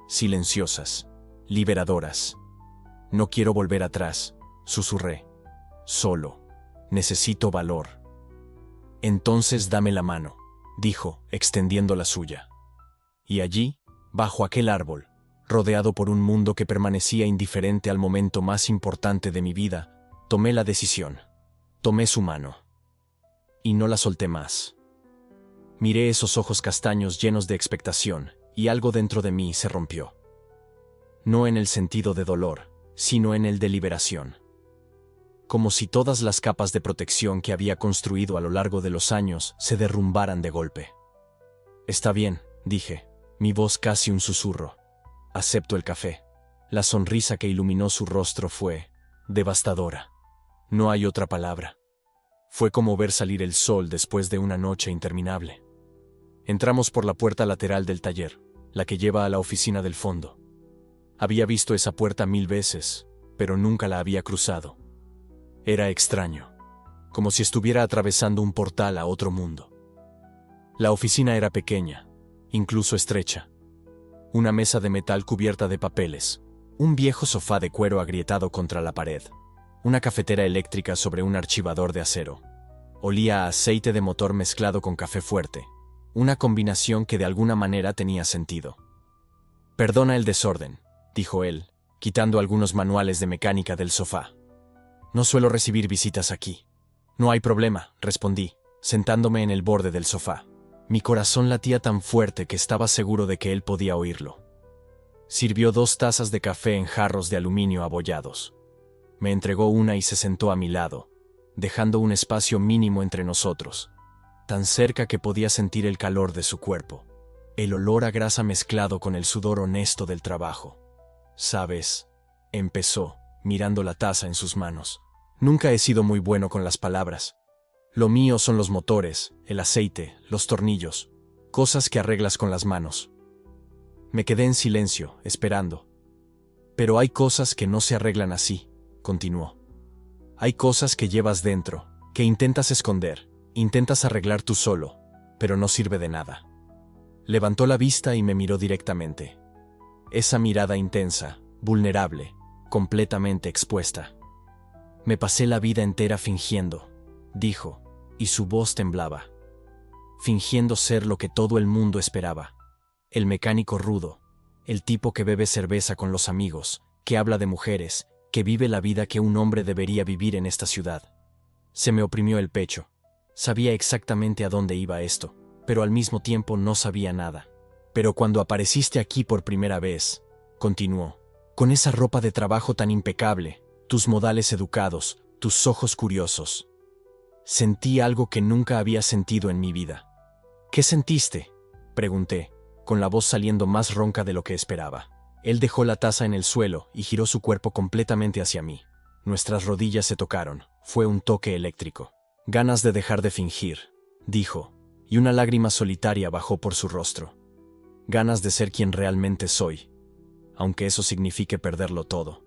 silenciosas, liberadoras. No quiero volver atrás, susurré. Solo. Necesito valor. Entonces dame la mano, dijo, extendiendo la suya. Y allí, bajo aquel árbol, rodeado por un mundo que permanecía indiferente al momento más importante de mi vida, tomé la decisión. Tomé su mano. Y no la solté más. Miré esos ojos castaños llenos de expectación, y algo dentro de mí se rompió. No en el sentido de dolor, sino en el de liberación. Como si todas las capas de protección que había construido a lo largo de los años se derrumbaran de golpe. Está bien, dije, mi voz casi un susurro. Acepto el café. La sonrisa que iluminó su rostro fue devastadora. No hay otra palabra. Fue como ver salir el sol después de una noche interminable. Entramos por la puerta lateral del taller, la que lleva a la oficina del fondo. Había visto esa puerta 1000 veces, pero nunca la había cruzado. Era extraño, como si estuviera atravesando un portal a otro mundo. La oficina era pequeña, incluso estrecha. Una mesa de metal cubierta de papeles, un viejo sofá de cuero agrietado contra la pared, una cafetera eléctrica sobre un archivador de acero. Olía a aceite de motor mezclado con café fuerte, una combinación que de alguna manera tenía sentido. Perdona el desorden, dijo él, quitando algunos manuales de mecánica del sofá. No suelo recibir visitas aquí. No hay problema, respondí, sentándome en el borde del sofá. Mi corazón latía tan fuerte que estaba seguro de que él podía oírlo. Sirvió 2 tazas de café en jarros de aluminio abollados. Me entregó una y se sentó a mi lado, dejando un espacio mínimo entre nosotros, tan cerca que podía sentir el calor de su cuerpo, el olor a grasa mezclado con el sudor honesto del trabajo. «¿Sabes?», empezó, mirando la taza en sus manos. «Nunca he sido muy bueno con las palabras. Lo mío son los motores, el aceite, los tornillos, cosas que arreglas con las manos». Me quedé en silencio, esperando. «Pero hay cosas que no se arreglan así», continuó. «Hay cosas que llevas dentro, que intentas esconder, intentas arreglar tú solo, pero no sirve de nada». Levantó la vista y me miró directamente. Esa mirada intensa, vulnerable, completamente expuesta. «Me pasé la vida entera fingiendo», dijo, y su voz temblaba. «Fingiendo ser lo que todo el mundo esperaba. El mecánico rudo, el tipo que bebe cerveza con los amigos, que habla de mujeres, que vive la vida que un hombre debería vivir en esta ciudad». Se me oprimió el pecho. Sabía exactamente a dónde iba esto, pero al mismo tiempo no sabía nada. «Pero cuando apareciste aquí por primera vez», continuó, «con esa ropa de trabajo tan impecable, tus modales educados, tus ojos curiosos, sentí algo que nunca había sentido en mi vida». «¿Qué sentiste?», pregunté, con la voz saliendo más ronca de lo que esperaba. Él dejó la taza en el suelo y giró su cuerpo completamente hacia mí. Nuestras rodillas se tocaron. Fue un toque eléctrico. «Ganas de dejar de fingir», dijo, y una lágrima solitaria bajó por su rostro. «Ganas de ser quien realmente soy, aunque eso signifique perderlo todo».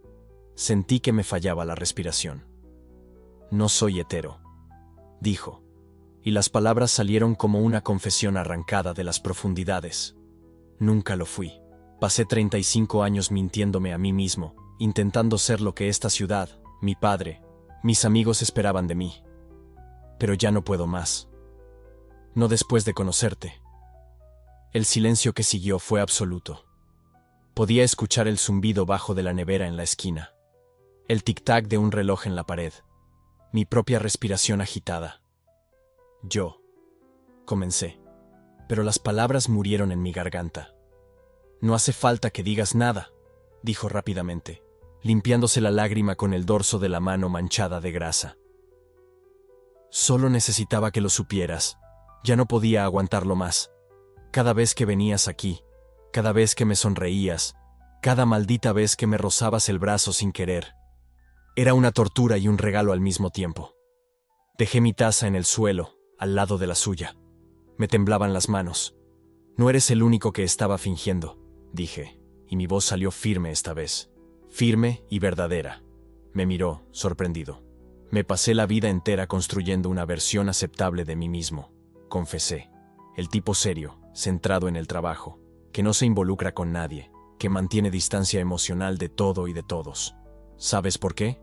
Sentí que me fallaba la respiración. «No soy hetero», dijo, y las palabras salieron como una confesión arrancada de las profundidades. «Nunca lo fui. Pasé 35 años mintiéndome a mí mismo, intentando ser lo que esta ciudad, mi padre, mis amigos esperaban de mí. Pero ya no puedo más. No después de conocerte», El silencio que siguió fue absoluto. Podía escuchar el zumbido bajo de la nevera en la esquina, el tic-tac de un reloj en la pared, mi propia respiración agitada. Yo comencé, pero las palabras murieron en mi garganta. No hace falta que digas nada, dijo rápidamente, limpiándose la lágrima con el dorso de la mano manchada de grasa. Solo necesitaba que lo supieras. Ya no podía aguantarlo más. Cada vez que venías aquí, cada vez que me sonreías, cada maldita vez que me rozabas el brazo sin querer. Era una tortura y un regalo al mismo tiempo. Dejé mi taza en el suelo, al lado de la suya. Me temblaban las manos. No eres el único que estaba fingiendo, dije, y mi voz salió firme esta vez. Firme y verdadera. Me miró, sorprendido. Me pasé la vida entera construyendo una versión aceptable de mí mismo, confesé. El tipo serio, centrado en el trabajo, que no se involucra con nadie, que mantiene distancia emocional de todo y de todos. ¿Sabes por qué?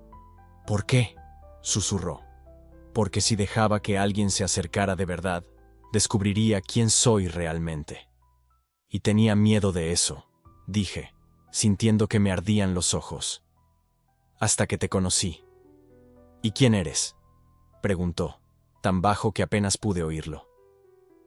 ¿Por qué?, susurró. Porque si dejaba que alguien se acercara de verdad, descubriría quién soy realmente. Y tenía miedo de eso, dije, sintiendo que me ardían los ojos. Hasta que te conocí. ¿Y quién eres?, preguntó, tan bajo que apenas pude oírlo.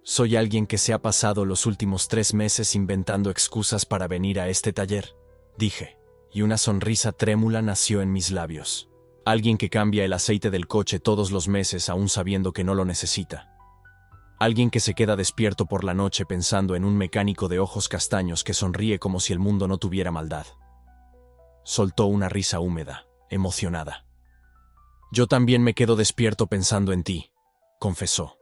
Soy alguien que se ha pasado los últimos 3 meses inventando excusas para venir a este taller, dije, y una sonrisa trémula nació en mis labios. Alguien que cambia el aceite del coche todos los meses aún sabiendo que no lo necesita. Alguien que se queda despierto por la noche pensando en un mecánico de ojos castaños que sonríe como si el mundo no tuviera maldad. Soltó una risa húmeda, emocionada. Yo también me quedo despierto pensando en ti, confesó.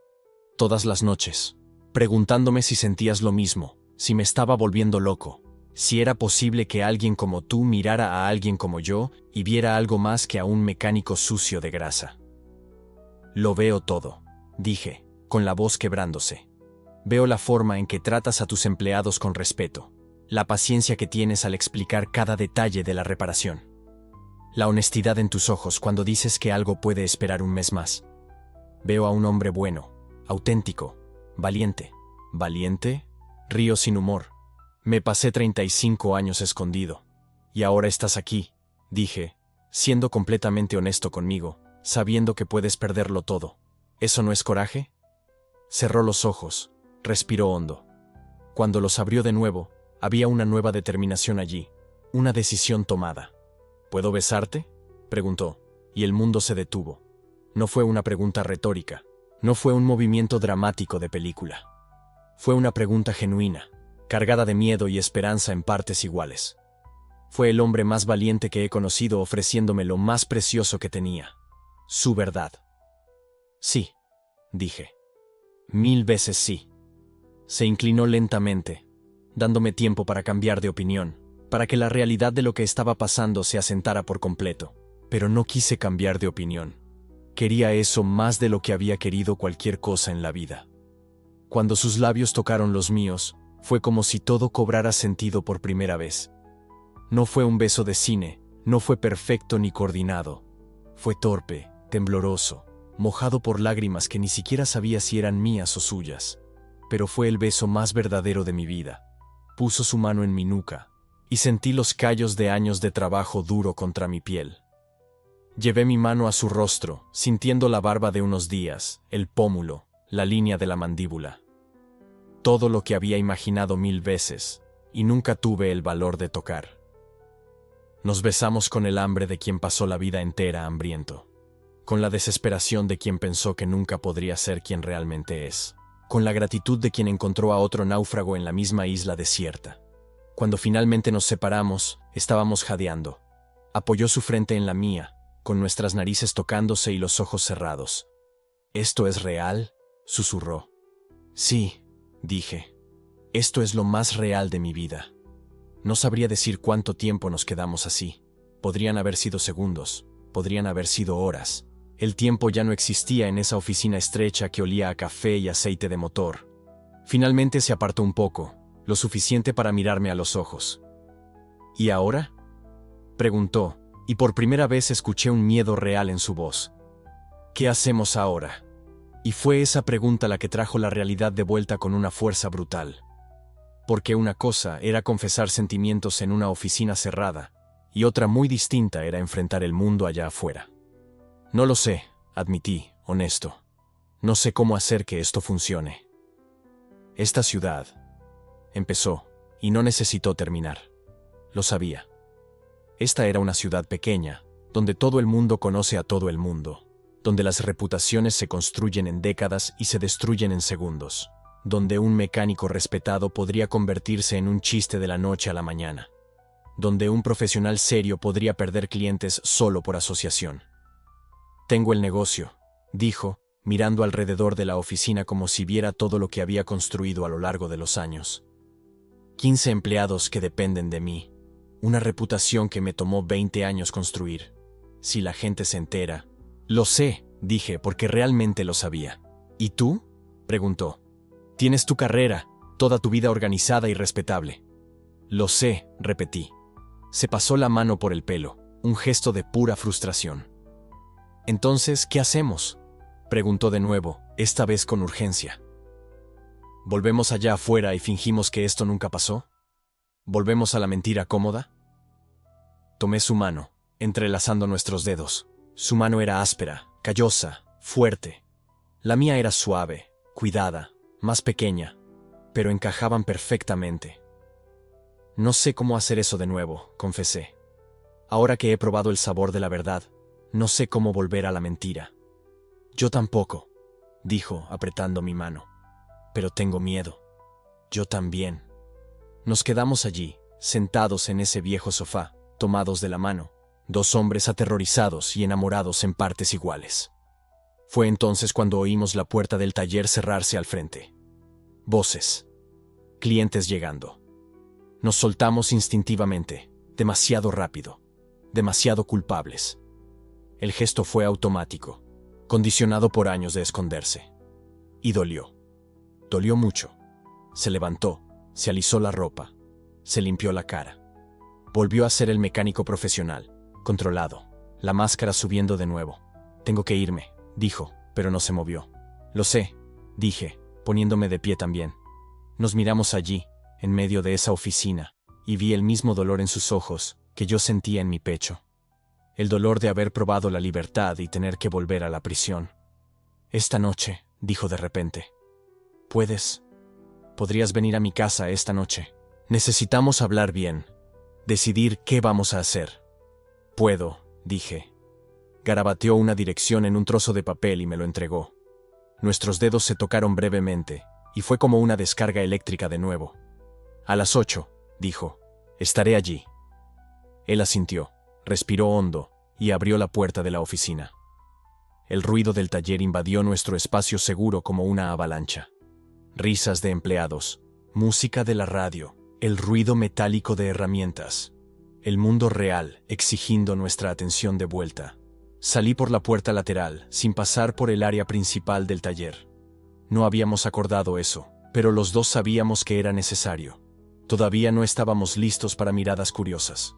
Todas las noches, preguntándome si sentías lo mismo, si me estaba volviendo loco, si era posible que alguien como tú mirara a alguien como yo y viera algo más que a un mecánico sucio de grasa. Lo veo todo, dije, con la voz quebrándose. Veo la forma en que tratas a tus empleados con respeto, la paciencia que tienes al explicar cada detalle de la reparación, la honestidad en tus ojos cuando dices que algo puede esperar un mes más. Veo a un hombre bueno, auténtico, valiente. ¿Valiente? Río sin humor. Me pasé 35 años escondido. Y ahora estás aquí, dije, siendo completamente honesto conmigo, sabiendo que puedes perderlo todo. ¿Eso no es coraje? Cerró los ojos, respiró hondo. Cuando los abrió de nuevo, había una nueva determinación allí, una decisión tomada. ¿Puedo besarte?, preguntó, y el mundo se detuvo. No fue una pregunta retórica. No fue un movimiento dramático de película. Fue una pregunta genuina, cargada de miedo y esperanza en partes iguales. Fue el hombre más valiente que he conocido ofreciéndome lo más precioso que tenía, su verdad. Sí, dije. 1000 veces sí. Se inclinó lentamente, dándome tiempo para cambiar de opinión, para que la realidad de lo que estaba pasando se asentara por completo. Pero no quise cambiar de opinión. Quería eso más de lo que había querido cualquier cosa en la vida. Cuando sus labios tocaron los míos, fue como si todo cobrara sentido por primera vez. No fue un beso de cine, no fue perfecto ni coordinado. Fue torpe, tembloroso, mojado por lágrimas que ni siquiera sabía si eran mías o suyas. Pero fue el beso más verdadero de mi vida. Puso su mano en mi nuca, y sentí los callos de años de trabajo duro contra mi piel. Llevé mi mano a su rostro, sintiendo la barba de unos días, el pómulo, la línea de la mandíbula. Todo lo que había imaginado 1000 veces, y nunca tuve el valor de tocar. Nos besamos con el hambre de quien pasó la vida entera hambriento, con la desesperación de quien pensó que nunca podría ser quien realmente es, con la gratitud de quien encontró a otro náufrago en la misma isla desierta. Cuando finalmente nos separamos, estábamos jadeando. Apoyó su frente en la mía, con nuestras narices tocándose y los ojos cerrados. ¿Esto es real?, susurró. Sí, dije. Esto es lo más real de mi vida. No sabría decir cuánto tiempo nos quedamos así. Podrían haber sido segundos, podrían haber sido horas. El tiempo ya no existía en esa oficina estrecha que olía a café y aceite de motor. Finalmente se apartó un poco, lo suficiente para mirarme a los ojos. ¿Y ahora?, preguntó, y por primera vez escuché un miedo real en su voz. ¿Qué hacemos ahora? Y fue esa pregunta la que trajo la realidad de vuelta con una fuerza brutal. porque una cosa era confesar sentimientos en una oficina cerrada, y otra muy distinta era enfrentar el mundo allá afuera. No lo sé, admití, honesto. No sé cómo hacer que esto funcione. Esta ciudad empezó, y no necesitó terminar. Lo sabía. Esta era una ciudad pequeña, donde todo el mundo conoce a todo el mundo, donde las reputaciones se construyen en décadas y se destruyen en segundos, donde un mecánico respetado podría convertirse en un chiste de la noche a la mañana, donde un profesional serio podría perder clientes solo por asociación. Tengo el negocio, dijo, mirando alrededor de la oficina como si viera todo lo que había construido a lo largo de los años. 15 empleados que dependen de mí, una reputación que me tomó 20 años construir. Si la gente se entera... Lo sé, dije, porque realmente lo sabía. ¿Y tú?, preguntó. Tienes tu carrera, toda tu vida organizada y respetable. Lo sé, repetí. Se pasó la mano por el pelo, un gesto de pura frustración. Entonces, ¿qué hacemos?, preguntó de nuevo, esta vez con urgencia. ¿Volvemos allá afuera y fingimos que esto nunca pasó? ¿Volvemos a la mentira cómoda? Tomé su mano, entrelazando nuestros dedos. Su mano era áspera, callosa, fuerte. La mía era suave, cuidada, más pequeña, pero encajaban perfectamente. No sé cómo hacer eso de nuevo, confesé. Ahora que he probado el sabor de la verdad, no sé cómo volver a la mentira. Yo tampoco, dijo, apretando mi mano. Pero tengo miedo. Yo también. Nos quedamos allí, sentados en ese viejo sofá, tomados de la mano, dos hombres aterrorizados y enamorados en partes iguales. Fue entonces cuando oímos la puerta del taller cerrarse al frente. Voces. Clientes llegando. Nos soltamos instintivamente, demasiado rápido, demasiado culpables. El gesto fue automático, condicionado por años de esconderse. Y dolió. Dolió mucho. Se levantó, se alisó la ropa, se limpió la cara. Volvió a ser el mecánico profesional, controlado, la máscara subiendo de nuevo. Tengo que irme, dijo, pero no se movió. Lo sé, dije, poniéndome de pie también. Nos miramos allí, en medio de esa oficina, y vi el mismo dolor en sus ojos que yo sentía en mi pecho. El dolor de haber probado la libertad y tener que volver a la prisión. Esta noche, dijo de repente. Podrías venir a mi casa esta noche. Necesitamos hablar bien. Decidir qué vamos a hacer. Puedo, dije. Garabateó una dirección en un trozo de papel y me lo entregó. Nuestros dedos se tocaron brevemente, y fue como una descarga eléctrica de nuevo. A las 8, dijo. Estaré allí. Él asintió, respiró hondo, y abrió la puerta de la oficina. El ruido del taller invadió nuestro espacio seguro como una avalancha. Risas de empleados, música de la radio, el ruido metálico de herramientas. El mundo real exigiendo nuestra atención de vuelta. Salí por la puerta lateral, sin pasar por el área principal del taller. No habíamos acordado eso, pero los dos sabíamos que era necesario. Todavía no estábamos listos para miradas curiosas.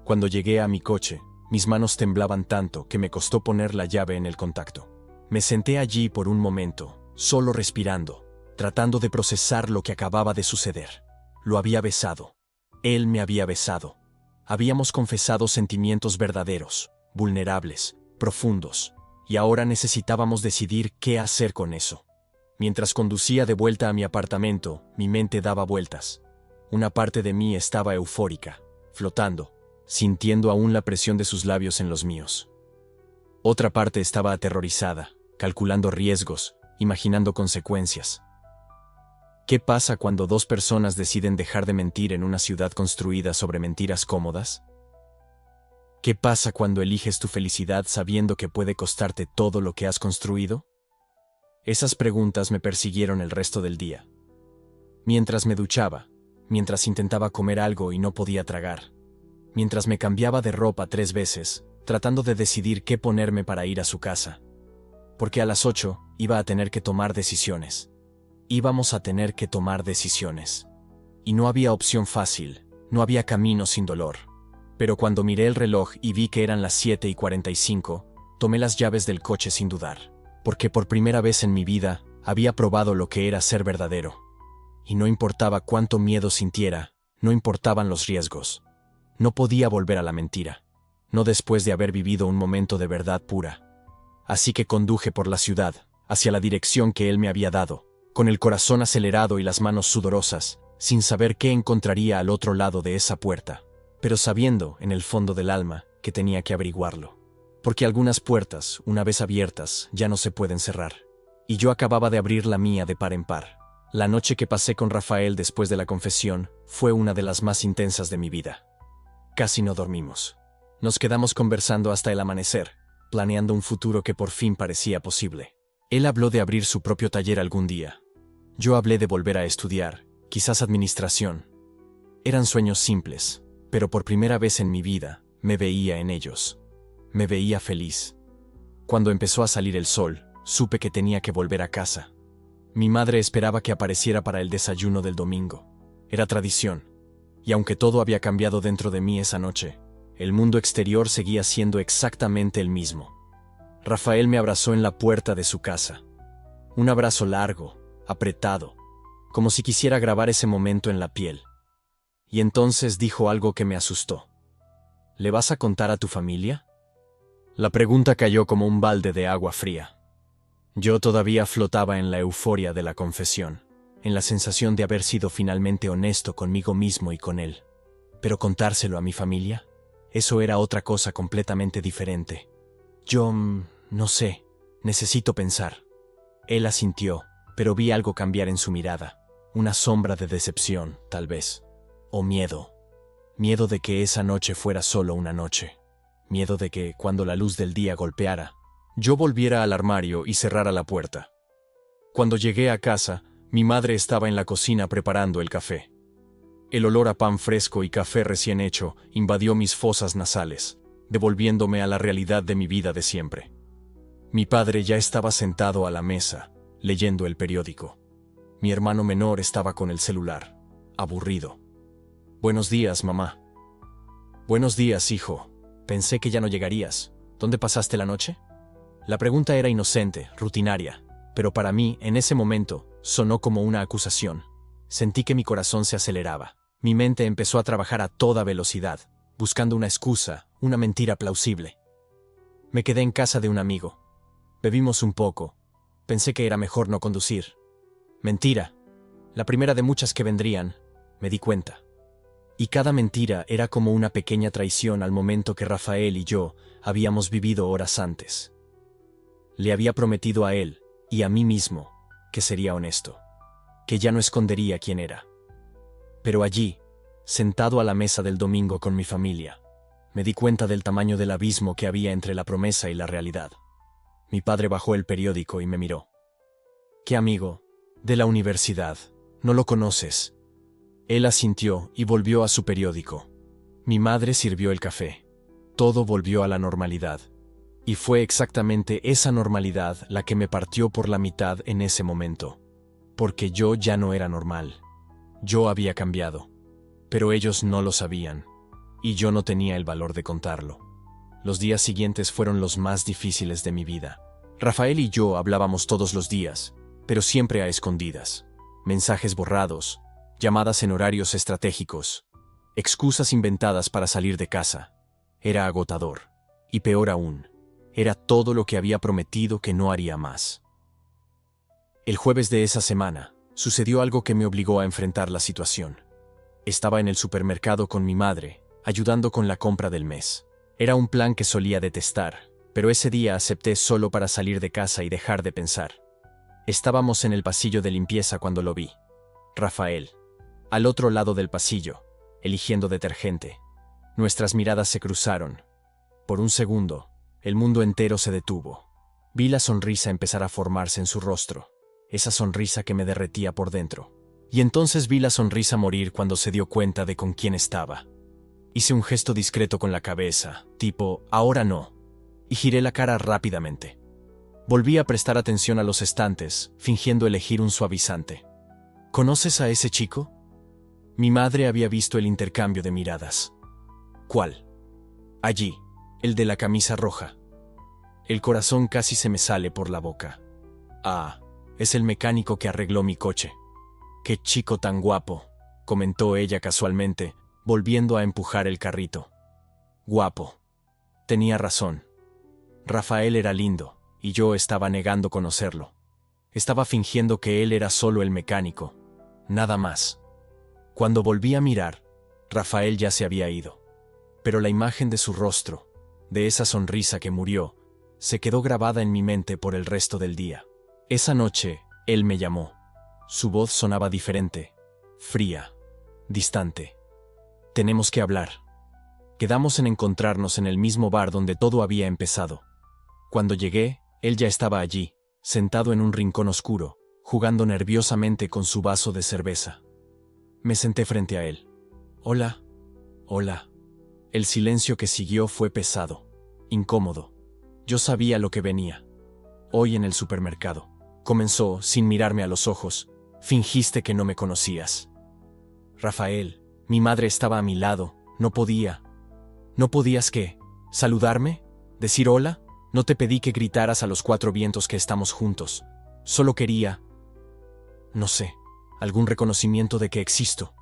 Cuando llegué a mi coche, mis manos temblaban tanto que me costó poner la llave en el contacto. Me senté allí por un momento, solo respirando, tratando de procesar lo que acababa de suceder. Lo había besado. Él me había besado. Habíamos confesado sentimientos verdaderos, vulnerables, profundos, y ahora necesitábamos decidir qué hacer con eso. Mientras conducía de vuelta a mi apartamento, mi mente daba vueltas. Una parte de mí estaba eufórica, flotando, sintiendo aún la presión de sus labios en los míos. Otra parte estaba aterrorizada, calculando riesgos, imaginando consecuencias. ¿Qué pasa cuando dos personas deciden dejar de mentir en una ciudad construida sobre mentiras cómodas? ¿Qué pasa cuando eliges tu felicidad sabiendo que puede costarte todo lo que has construido? Esas preguntas me persiguieron el resto del día. Mientras me duchaba, mientras intentaba comer algo y no podía tragar, mientras me cambiaba de ropa 3 veces, tratando de decidir qué ponerme para ir a su casa. Porque a las 8 iba a tener que tomar decisiones. Íbamos a tener que tomar decisiones. Y no había opción fácil, no había camino sin dolor. Pero cuando miré el reloj y vi que eran las 7:45, tomé las llaves del coche sin dudar. Porque por primera vez en mi vida había probado lo que era ser verdadero. y no importaba cuánto miedo sintiera, no importaban los riesgos. No podía volver a la mentira, no después de haber vivido un momento de verdad pura. Así que conduje por la ciudad, hacia la dirección que él me había dado, con el corazón acelerado y las manos sudorosas, sin saber qué encontraría al otro lado de esa puerta, pero sabiendo, en el fondo del alma, que tenía que averiguarlo. Porque algunas puertas, una vez abiertas, ya no se pueden cerrar. Y yo acababa de abrir la mía de par en par. La noche que pasé con Rafael después de la confesión fue una de las más intensas de mi vida. Casi no dormimos. Nos quedamos conversando hasta el amanecer, planeando un futuro que por fin parecía posible. Él habló de abrir su propio taller algún día. Yo hablé de volver a estudiar, quizás administración. Eran sueños simples, pero por primera vez en mi vida me veía en ellos. Me veía feliz. Cuando empezó a salir el sol, supe que tenía que volver a casa. Mi madre esperaba que apareciera para el desayuno del domingo. Era tradición. Y aunque todo había cambiado dentro de mí esa noche, el mundo exterior seguía siendo exactamente el mismo. Rafael me abrazó en la puerta de su casa. Un abrazo largo, apretado, como si quisiera grabar ese momento en la piel. Y entonces dijo algo que me asustó. ¿Le vas a contar a tu familia? La pregunta cayó como un balde de agua fría. Yo todavía flotaba en la euforia de la confesión, en la sensación de haber sido finalmente honesto conmigo mismo y con él. Pero contárselo a mi familia, eso era otra cosa completamente diferente. Yo, no sé, necesito pensar. Él asintió, pero vi algo cambiar en su mirada. Una sombra de decepción, tal vez. O miedo. Miedo de que esa noche fuera solo una noche. Miedo de que, cuando la luz del día golpeara, yo volviera al armario y cerrara la puerta. Cuando llegué a casa, mi madre estaba en la cocina preparando el café. El olor a pan fresco y café recién hecho invadió mis fosas nasales, devolviéndome a la realidad de mi vida de siempre. Mi padre ya estaba sentado a la mesa, leyendo el periódico. Mi hermano menor estaba con el celular, aburrido. «Buenos días, mamá». «Buenos días, hijo. Pensé que ya no llegarías. ¿Dónde pasaste la noche?». La pregunta era inocente, rutinaria, pero para mí, en ese momento, sonó como una acusación. Sentí que mi corazón se aceleraba. Mi mente empezó a trabajar a toda velocidad, buscando una excusa, una mentira plausible. Me quedé en casa de un amigo. Bebimos un poco. Pensé que era mejor no conducir. Mentira. La primera de muchas que vendrían, me di cuenta. Y cada mentira era como una pequeña traición al momento que Rafael y yo habíamos vivido horas antes. Le había prometido a él, y a mí mismo, que sería honesto, que ya no escondería quién era. Pero allí, sentado a la mesa del domingo con mi familia, me di cuenta del tamaño del abismo que había entre la promesa y la realidad. Mi padre bajó el periódico y me miró. «¿Qué amigo? De la universidad. ¿No lo conoces?». Él asintió y volvió a su periódico. Mi madre sirvió el café. Todo volvió a la normalidad. Y fue exactamente esa normalidad la que me partió por la mitad en ese momento. Porque yo ya no era normal. Yo había cambiado. Pero ellos no lo sabían. Y yo no tenía el valor de contarlo. Los días siguientes fueron los más difíciles de mi vida. Rafael y yo hablábamos todos los días, pero siempre a escondidas. Mensajes borrados, llamadas en horarios estratégicos, excusas inventadas para salir de casa. Era agotador. Y peor aún, era todo lo que había prometido que no haría más. El jueves de esa semana, sucedió algo que me obligó a enfrentar la situación. Estaba en el supermercado con mi madre, ayudando con la compra del mes. Era un plan que solía detestar, pero ese día acepté solo para salir de casa y dejar de pensar. Estábamos en el pasillo de limpieza cuando lo vi. Rafael. Al otro lado del pasillo, eligiendo detergente. Nuestras miradas se cruzaron. Por un segundo, el mundo entero se detuvo. Vi la sonrisa empezar a formarse en su rostro, esa sonrisa que me derretía por dentro. Y entonces vi la sonrisa morir cuando se dio cuenta de con quién estaba. Hice un gesto discreto con la cabeza, tipo, ahora no, y giré la cara rápidamente. Volví a prestar atención a los estantes, fingiendo elegir un suavizante. ¿Conoces a ese chico? Mi madre había visto el intercambio de miradas. ¿Cuál? Allí, el de la camisa roja. El corazón casi se me sale por la boca. Ah, es el mecánico que arregló mi coche. «Qué chico tan guapo», comentó ella casualmente, volviendo a empujar el carrito. Guapo. Tenía razón. Rafael era lindo, y yo estaba negando conocerlo. Estaba fingiendo que él era solo el mecánico. Nada más. Cuando volví a mirar, Rafael ya se había ido. Pero la imagen de su rostro, de esa sonrisa que murió, se quedó grabada en mi mente por el resto del día. Esa noche, él me llamó. Su voz sonaba diferente, fría, distante. Tenemos que hablar. Quedamos en encontrarnos en el mismo bar donde todo había empezado. Cuando llegué, él ya estaba allí, sentado en un rincón oscuro, jugando nerviosamente con su vaso de cerveza. Me senté frente a él. Hola. Hola. El silencio que siguió fue pesado, incómodo. Yo sabía lo que venía. Hoy en el supermercado. Comenzó, sin mirarme a los ojos. Fingiste que no me conocías. Rafael, mi madre estaba a mi lado. No podía. ¿No podías qué? ¿Saludarme? ¿Decir hola? No te pedí que gritaras a los cuatro vientos que estamos juntos. Solo quería, no sé, algún reconocimiento de que existo.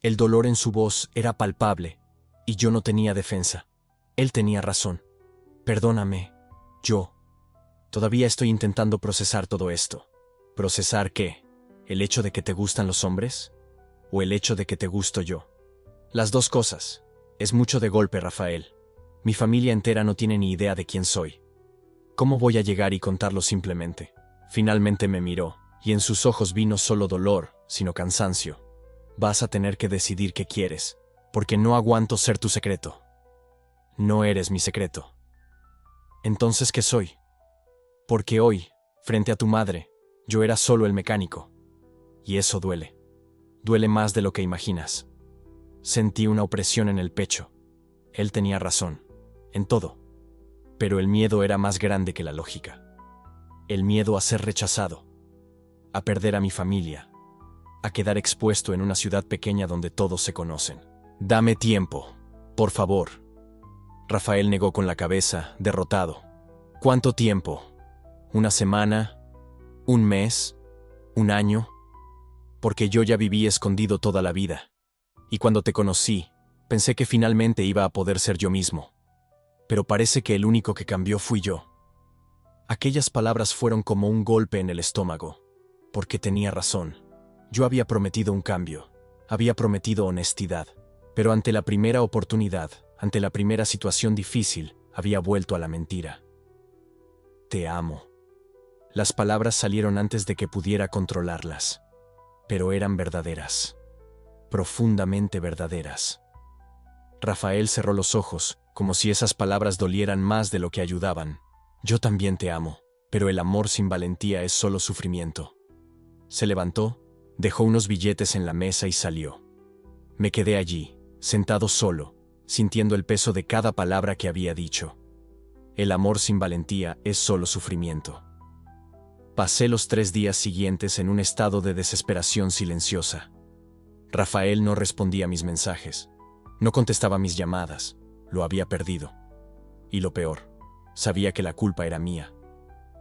El dolor en su voz era palpable, y yo no tenía defensa. Él tenía razón. Perdóname, yo. Todavía estoy intentando procesar todo esto. ¿Procesar qué? ¿El hecho de que te gustan los hombres? ¿O el hecho de que te gusto yo? Las dos cosas. Es mucho de golpe, Rafael. Mi familia entera no tiene ni idea de quién soy. ¿Cómo voy a llegar y contarlo simplemente? Finalmente me miró, y en sus ojos vi no solo dolor, sino cansancio. Vas a tener que decidir qué quieres, porque no aguanto ser tu secreto. No eres mi secreto. Entonces, ¿qué soy? Porque hoy, frente a tu madre, yo era solo el mecánico. Y eso duele. Duele más de lo que imaginas. Sentí una opresión en el pecho. Él tenía razón, en todo. Pero el miedo era más grande que la lógica. El miedo a ser rechazado, a perder a mi familia, a quedar expuesto en una ciudad pequeña donde todos se conocen. Dame tiempo, por favor. Rafael negó con la cabeza, derrotado. ¿Cuánto tiempo? ¿Una semana? ¿Un mes? ¿Un año? Porque yo ya viví escondido toda la vida. Y cuando te conocí, pensé que finalmente iba a poder ser yo mismo. Pero parece que el único que cambió fui yo. Aquellas palabras fueron como un golpe en el estómago, porque tenía razón. Yo había prometido un cambio, había prometido honestidad, pero ante la primera oportunidad, ante la primera situación difícil, había vuelto a la mentira. Te amo. Las palabras salieron antes de que pudiera controlarlas, pero eran verdaderas, profundamente verdaderas. Rafael cerró los ojos, como si esas palabras dolieran más de lo que ayudaban. Yo también te amo, pero el amor sin valentía es solo sufrimiento. Se levantó, dejó unos billetes en la mesa y salió. Me quedé allí, sentado solo, sintiendo el peso de cada palabra que había dicho. El amor sin valentía es solo sufrimiento. Pasé los 3 días siguientes en un estado de desesperación silenciosa. Rafael no respondía a mis mensajes. No contestaba mis llamadas. Lo había perdido. Y lo peor, sabía que la culpa era mía.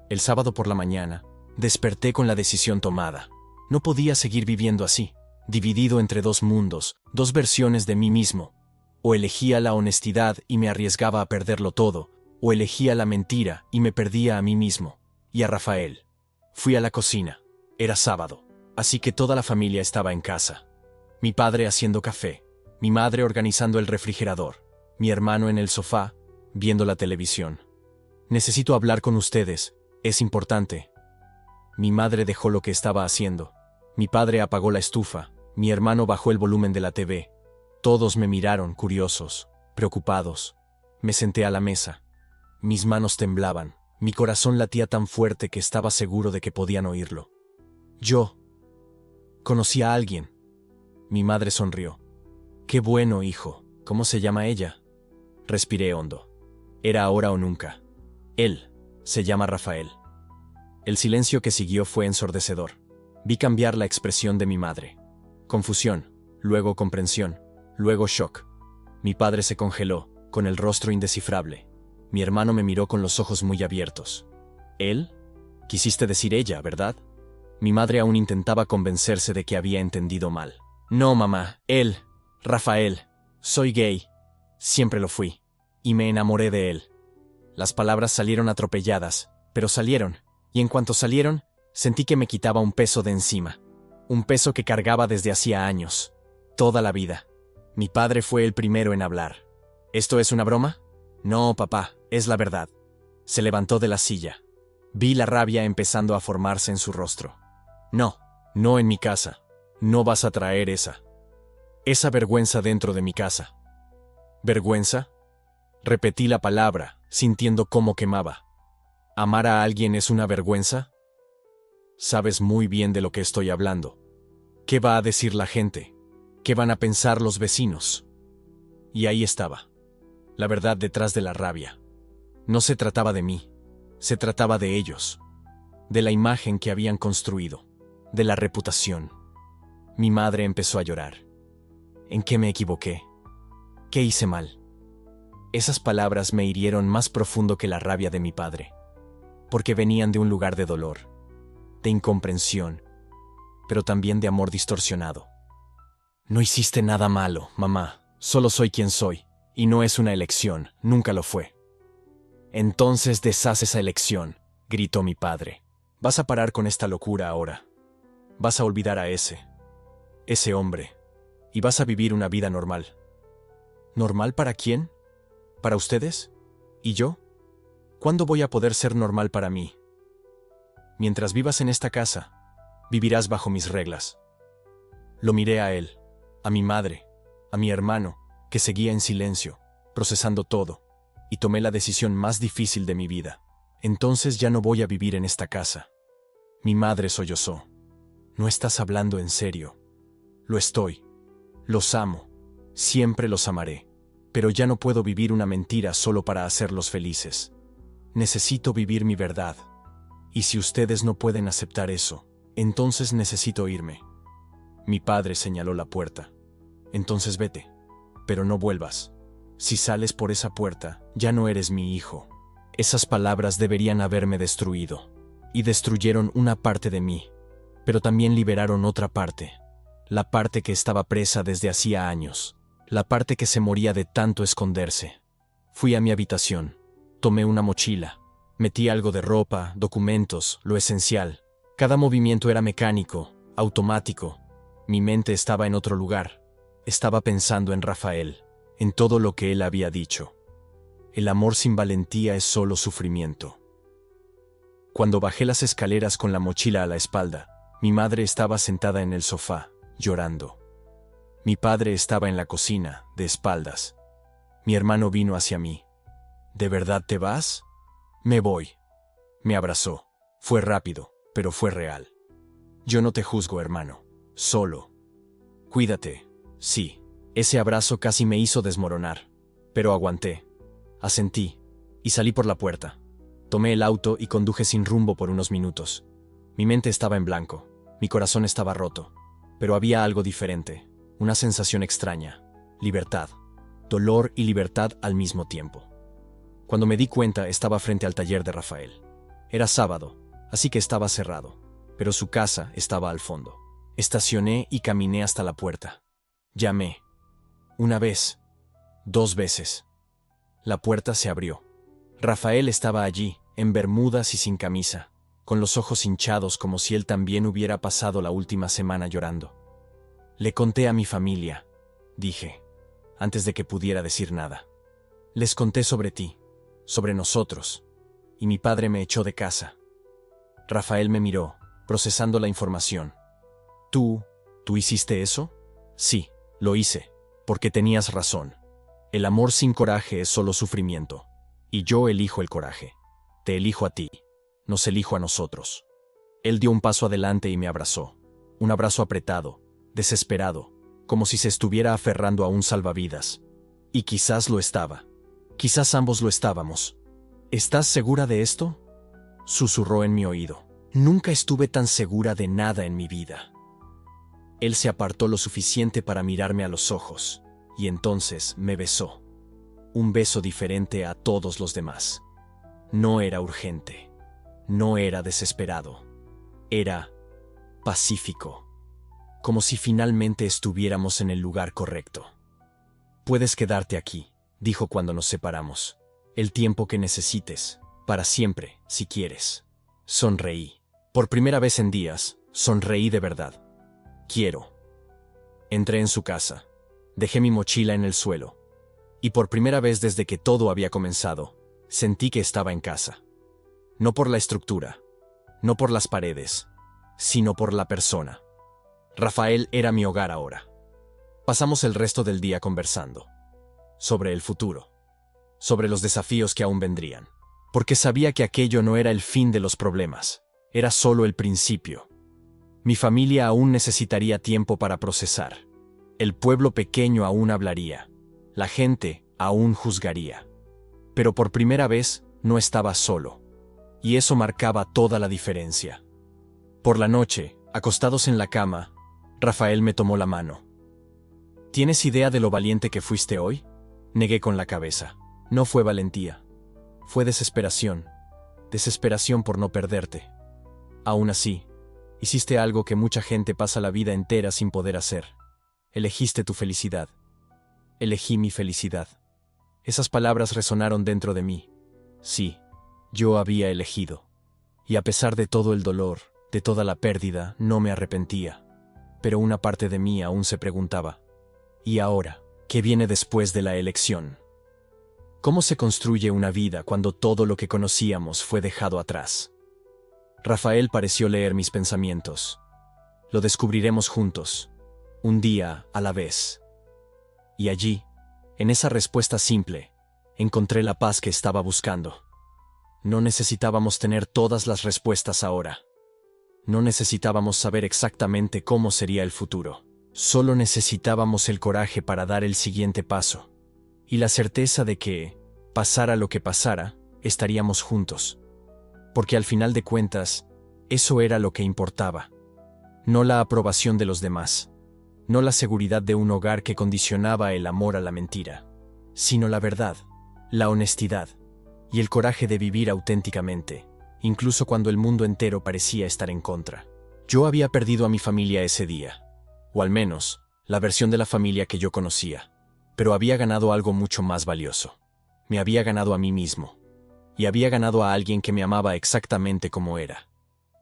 El sábado por la mañana, desperté con la decisión tomada. No podía seguir viviendo así, dividido entre 2 mundos, 2 versiones de mí mismo. O elegía la honestidad y me arriesgaba a perderlo todo, o elegía la mentira y me perdía a mí mismo, y a Rafael. Fui a la cocina. Era sábado, así que toda la familia estaba en casa. Mi padre haciendo café, mi madre organizando el refrigerador, mi hermano en el sofá, viendo la televisión. Necesito hablar con ustedes, es importante. Mi madre dejó lo que estaba haciendo. Mi padre apagó la estufa, mi hermano bajó el volumen de la TV. Todos me miraron, curiosos, preocupados. Me senté a la mesa. Mis manos temblaban, mi corazón latía tan fuerte que estaba seguro de que podían oírlo. Yo conocí a alguien. Mi madre sonrió. Qué bueno, hijo. ¿Cómo se llama ella? Respiré hondo. Era ahora o nunca. Él se llama Rafael. El silencio que siguió fue ensordecedor. Vi cambiar la expresión de mi madre. Confusión, luego comprensión, luego shock. Mi padre se congeló, con el rostro indescifrable. Mi hermano me miró con los ojos muy abiertos. ¿Él? Quisiste decir ella, ¿verdad? Mi madre aún intentaba convencerse de que había entendido mal. No, mamá, Rafael, soy gay. Siempre lo fui. Y me enamoré de él. Las palabras salieron atropelladas, pero salieron, y en cuanto salieron, sentí que me quitaba un peso de encima. Un peso que cargaba desde hacía años. Toda la vida. Mi padre fue el primero en hablar. ¿Esto es una broma? No, papá, es la verdad. Se levantó de la silla. Vi la rabia empezando a formarse en su rostro. No, no en mi casa. No vas a traer esa vergüenza dentro de mi casa. ¿Vergüenza? Repetí la palabra, sintiendo cómo quemaba. ¿Amar a alguien es una vergüenza? Sabes muy bien de lo que estoy hablando. ¿Qué va a decir la gente? ¿Qué van a pensar los vecinos? Y ahí estaba, la verdad detrás de la rabia. No se trataba de mí, se trataba de ellos, de la imagen que habían construido, de la reputación. Mi madre empezó a llorar. ¿En qué me equivoqué? ¿Qué hice mal? Esas palabras me hirieron más profundo que la rabia de mi padre, porque venían de un lugar de dolor, de incomprensión, pero también de amor distorsionado. No hiciste nada malo, mamá, solo soy quien soy, y no es una elección, nunca lo fue. Entonces deshaz esa elección, gritó mi padre. Vas a parar con esta locura ahora. Vas a olvidar a ese hombre, y vas a vivir una vida normal. ¿Normal para quién? ¿Para ustedes? ¿Y yo? ¿Cuándo voy a poder ser normal para mí? Mientras vivas en esta casa, vivirás bajo mis reglas. Lo miré a él, a mi madre, a mi hermano, que seguía en silencio, procesando todo, y tomé la decisión más difícil de mi vida. Entonces ya no voy a vivir en esta casa. Mi madre sollozó. No estás hablando en serio. Lo estoy. Los amo. Siempre los amaré. Pero ya no puedo vivir una mentira solo para hacerlos felices. Necesito vivir mi verdad. Y si ustedes no pueden aceptar eso, entonces necesito irme. Mi padre señaló la puerta. Entonces vete. Pero no vuelvas. Si sales por esa puerta, ya no eres mi hijo. Esas palabras deberían haberme destruido. Y destruyeron una parte de mí. Pero también liberaron otra parte. La parte que estaba presa desde hacía años. La parte que se moría de tanto esconderse. Fui a mi habitación. Tomé una mochila. Metí algo de ropa, documentos, lo esencial. Cada movimiento era mecánico, automático. Mi mente estaba en otro lugar. Estaba pensando en Rafael, en todo lo que él había dicho. El amor sin valentía es solo sufrimiento. Cuando bajé las escaleras con la mochila a la espalda, mi madre estaba sentada en el sofá, llorando. Mi padre estaba en la cocina, de espaldas. Mi hermano vino hacia mí. ¿De verdad te vas? Me voy. Me abrazó. Fue rápido, pero fue real. Yo no te juzgo, hermano. Solo. Cuídate. Sí. Ese abrazo casi me hizo desmoronar. Pero aguanté. Asentí. Y salí por la puerta. Tomé el auto y conduje sin rumbo por unos minutos. Mi mente estaba en blanco. Mi corazón estaba roto. Pero había algo diferente. Una sensación extraña. Libertad. Dolor y libertad al mismo tiempo. Cuando me di cuenta, estaba frente al taller de Rafael. Era sábado, así que estaba cerrado, pero su casa estaba al fondo. Estacioné y caminé hasta la puerta. Llamé. Una vez. 2 veces. La puerta se abrió. Rafael estaba allí, en bermudas y sin camisa, con los ojos hinchados como si él también hubiera pasado la última semana llorando. Le conté a mi familia, dije, antes de que pudiera decir nada. Les conté sobre ti, sobre nosotros, y mi padre me echó de casa. Rafael me miró, procesando la información. ¿Tú hiciste eso? Sí, lo hice, porque tenías razón. El amor sin coraje es solo sufrimiento, y yo elijo el coraje. Te elijo a ti, nos elijo a nosotros. Él dio un paso adelante y me abrazó, un abrazo apretado, desesperado, como si se estuviera aferrando a un salvavidas. Y quizás lo estaba. Quizás ambos lo estábamos. ¿Estás segura de esto?, susurró en mi oído. Nunca estuve tan segura de nada en mi vida. Él se apartó lo suficiente para mirarme a los ojos, y entonces me besó. Un beso diferente a todos los demás. No era urgente. No era desesperado. Era pacífico, como si finalmente estuviéramos en el lugar correcto. Puedes quedarte aquí, dijo cuando nos separamos. El tiempo que necesites, para siempre, si quieres. Sonreí. Por primera vez en días, sonreí de verdad. Quiero. Entré en su casa. Dejé mi mochila en el suelo. Y por primera vez desde que todo había comenzado, sentí que estaba en casa. No por la estructura, no por las paredes, sino por la persona. Rafael era mi hogar ahora. Pasamos el resto del día conversando. Sobre el futuro. Sobre los desafíos que aún vendrían. Porque sabía que aquello no era el fin de los problemas. Era solo el principio. Mi familia aún necesitaría tiempo para procesar. El pueblo pequeño aún hablaría. La gente aún juzgaría. Pero por primera vez no estaba solo. Y eso marcaba toda la diferencia. Por la noche, acostados en la cama, Rafael me tomó la mano. ¿Tienes idea de lo valiente que fuiste hoy? Negué con la cabeza. No fue valentía. Fue desesperación. Desesperación por no perderte. Aún así, hiciste algo que mucha gente pasa la vida entera sin poder hacer. Elegiste tu felicidad. Elegí mi felicidad. Esas palabras resonaron dentro de mí. Sí, yo había elegido. Y a pesar de todo el dolor, de toda la pérdida, no me arrepentía. Pero una parte de mí aún se preguntaba, ¿y ahora, qué viene después de la elección? ¿Cómo se construye una vida cuando todo lo que conocíamos fue dejado atrás? Rafael pareció leer mis pensamientos. Lo descubriremos juntos, un día a la vez. Y allí, en esa respuesta simple, encontré la paz que estaba buscando. No necesitábamos tener todas las respuestas ahora. No necesitábamos saber exactamente cómo sería el futuro. Solo necesitábamos el coraje para dar el siguiente paso. Y la certeza de que, pasara lo que pasara, estaríamos juntos. Porque al final de cuentas, eso era lo que importaba. No la aprobación de los demás. No la seguridad de un hogar que condicionaba el amor a la mentira. Sino la verdad, la honestidad y el coraje de vivir auténticamente, incluso cuando el mundo entero parecía estar en contra. Yo había perdido a mi familia ese día, o al menos, la versión de la familia que yo conocía, pero había ganado algo mucho más valioso. Me había ganado a mí mismo, y había ganado a alguien que me amaba exactamente como era.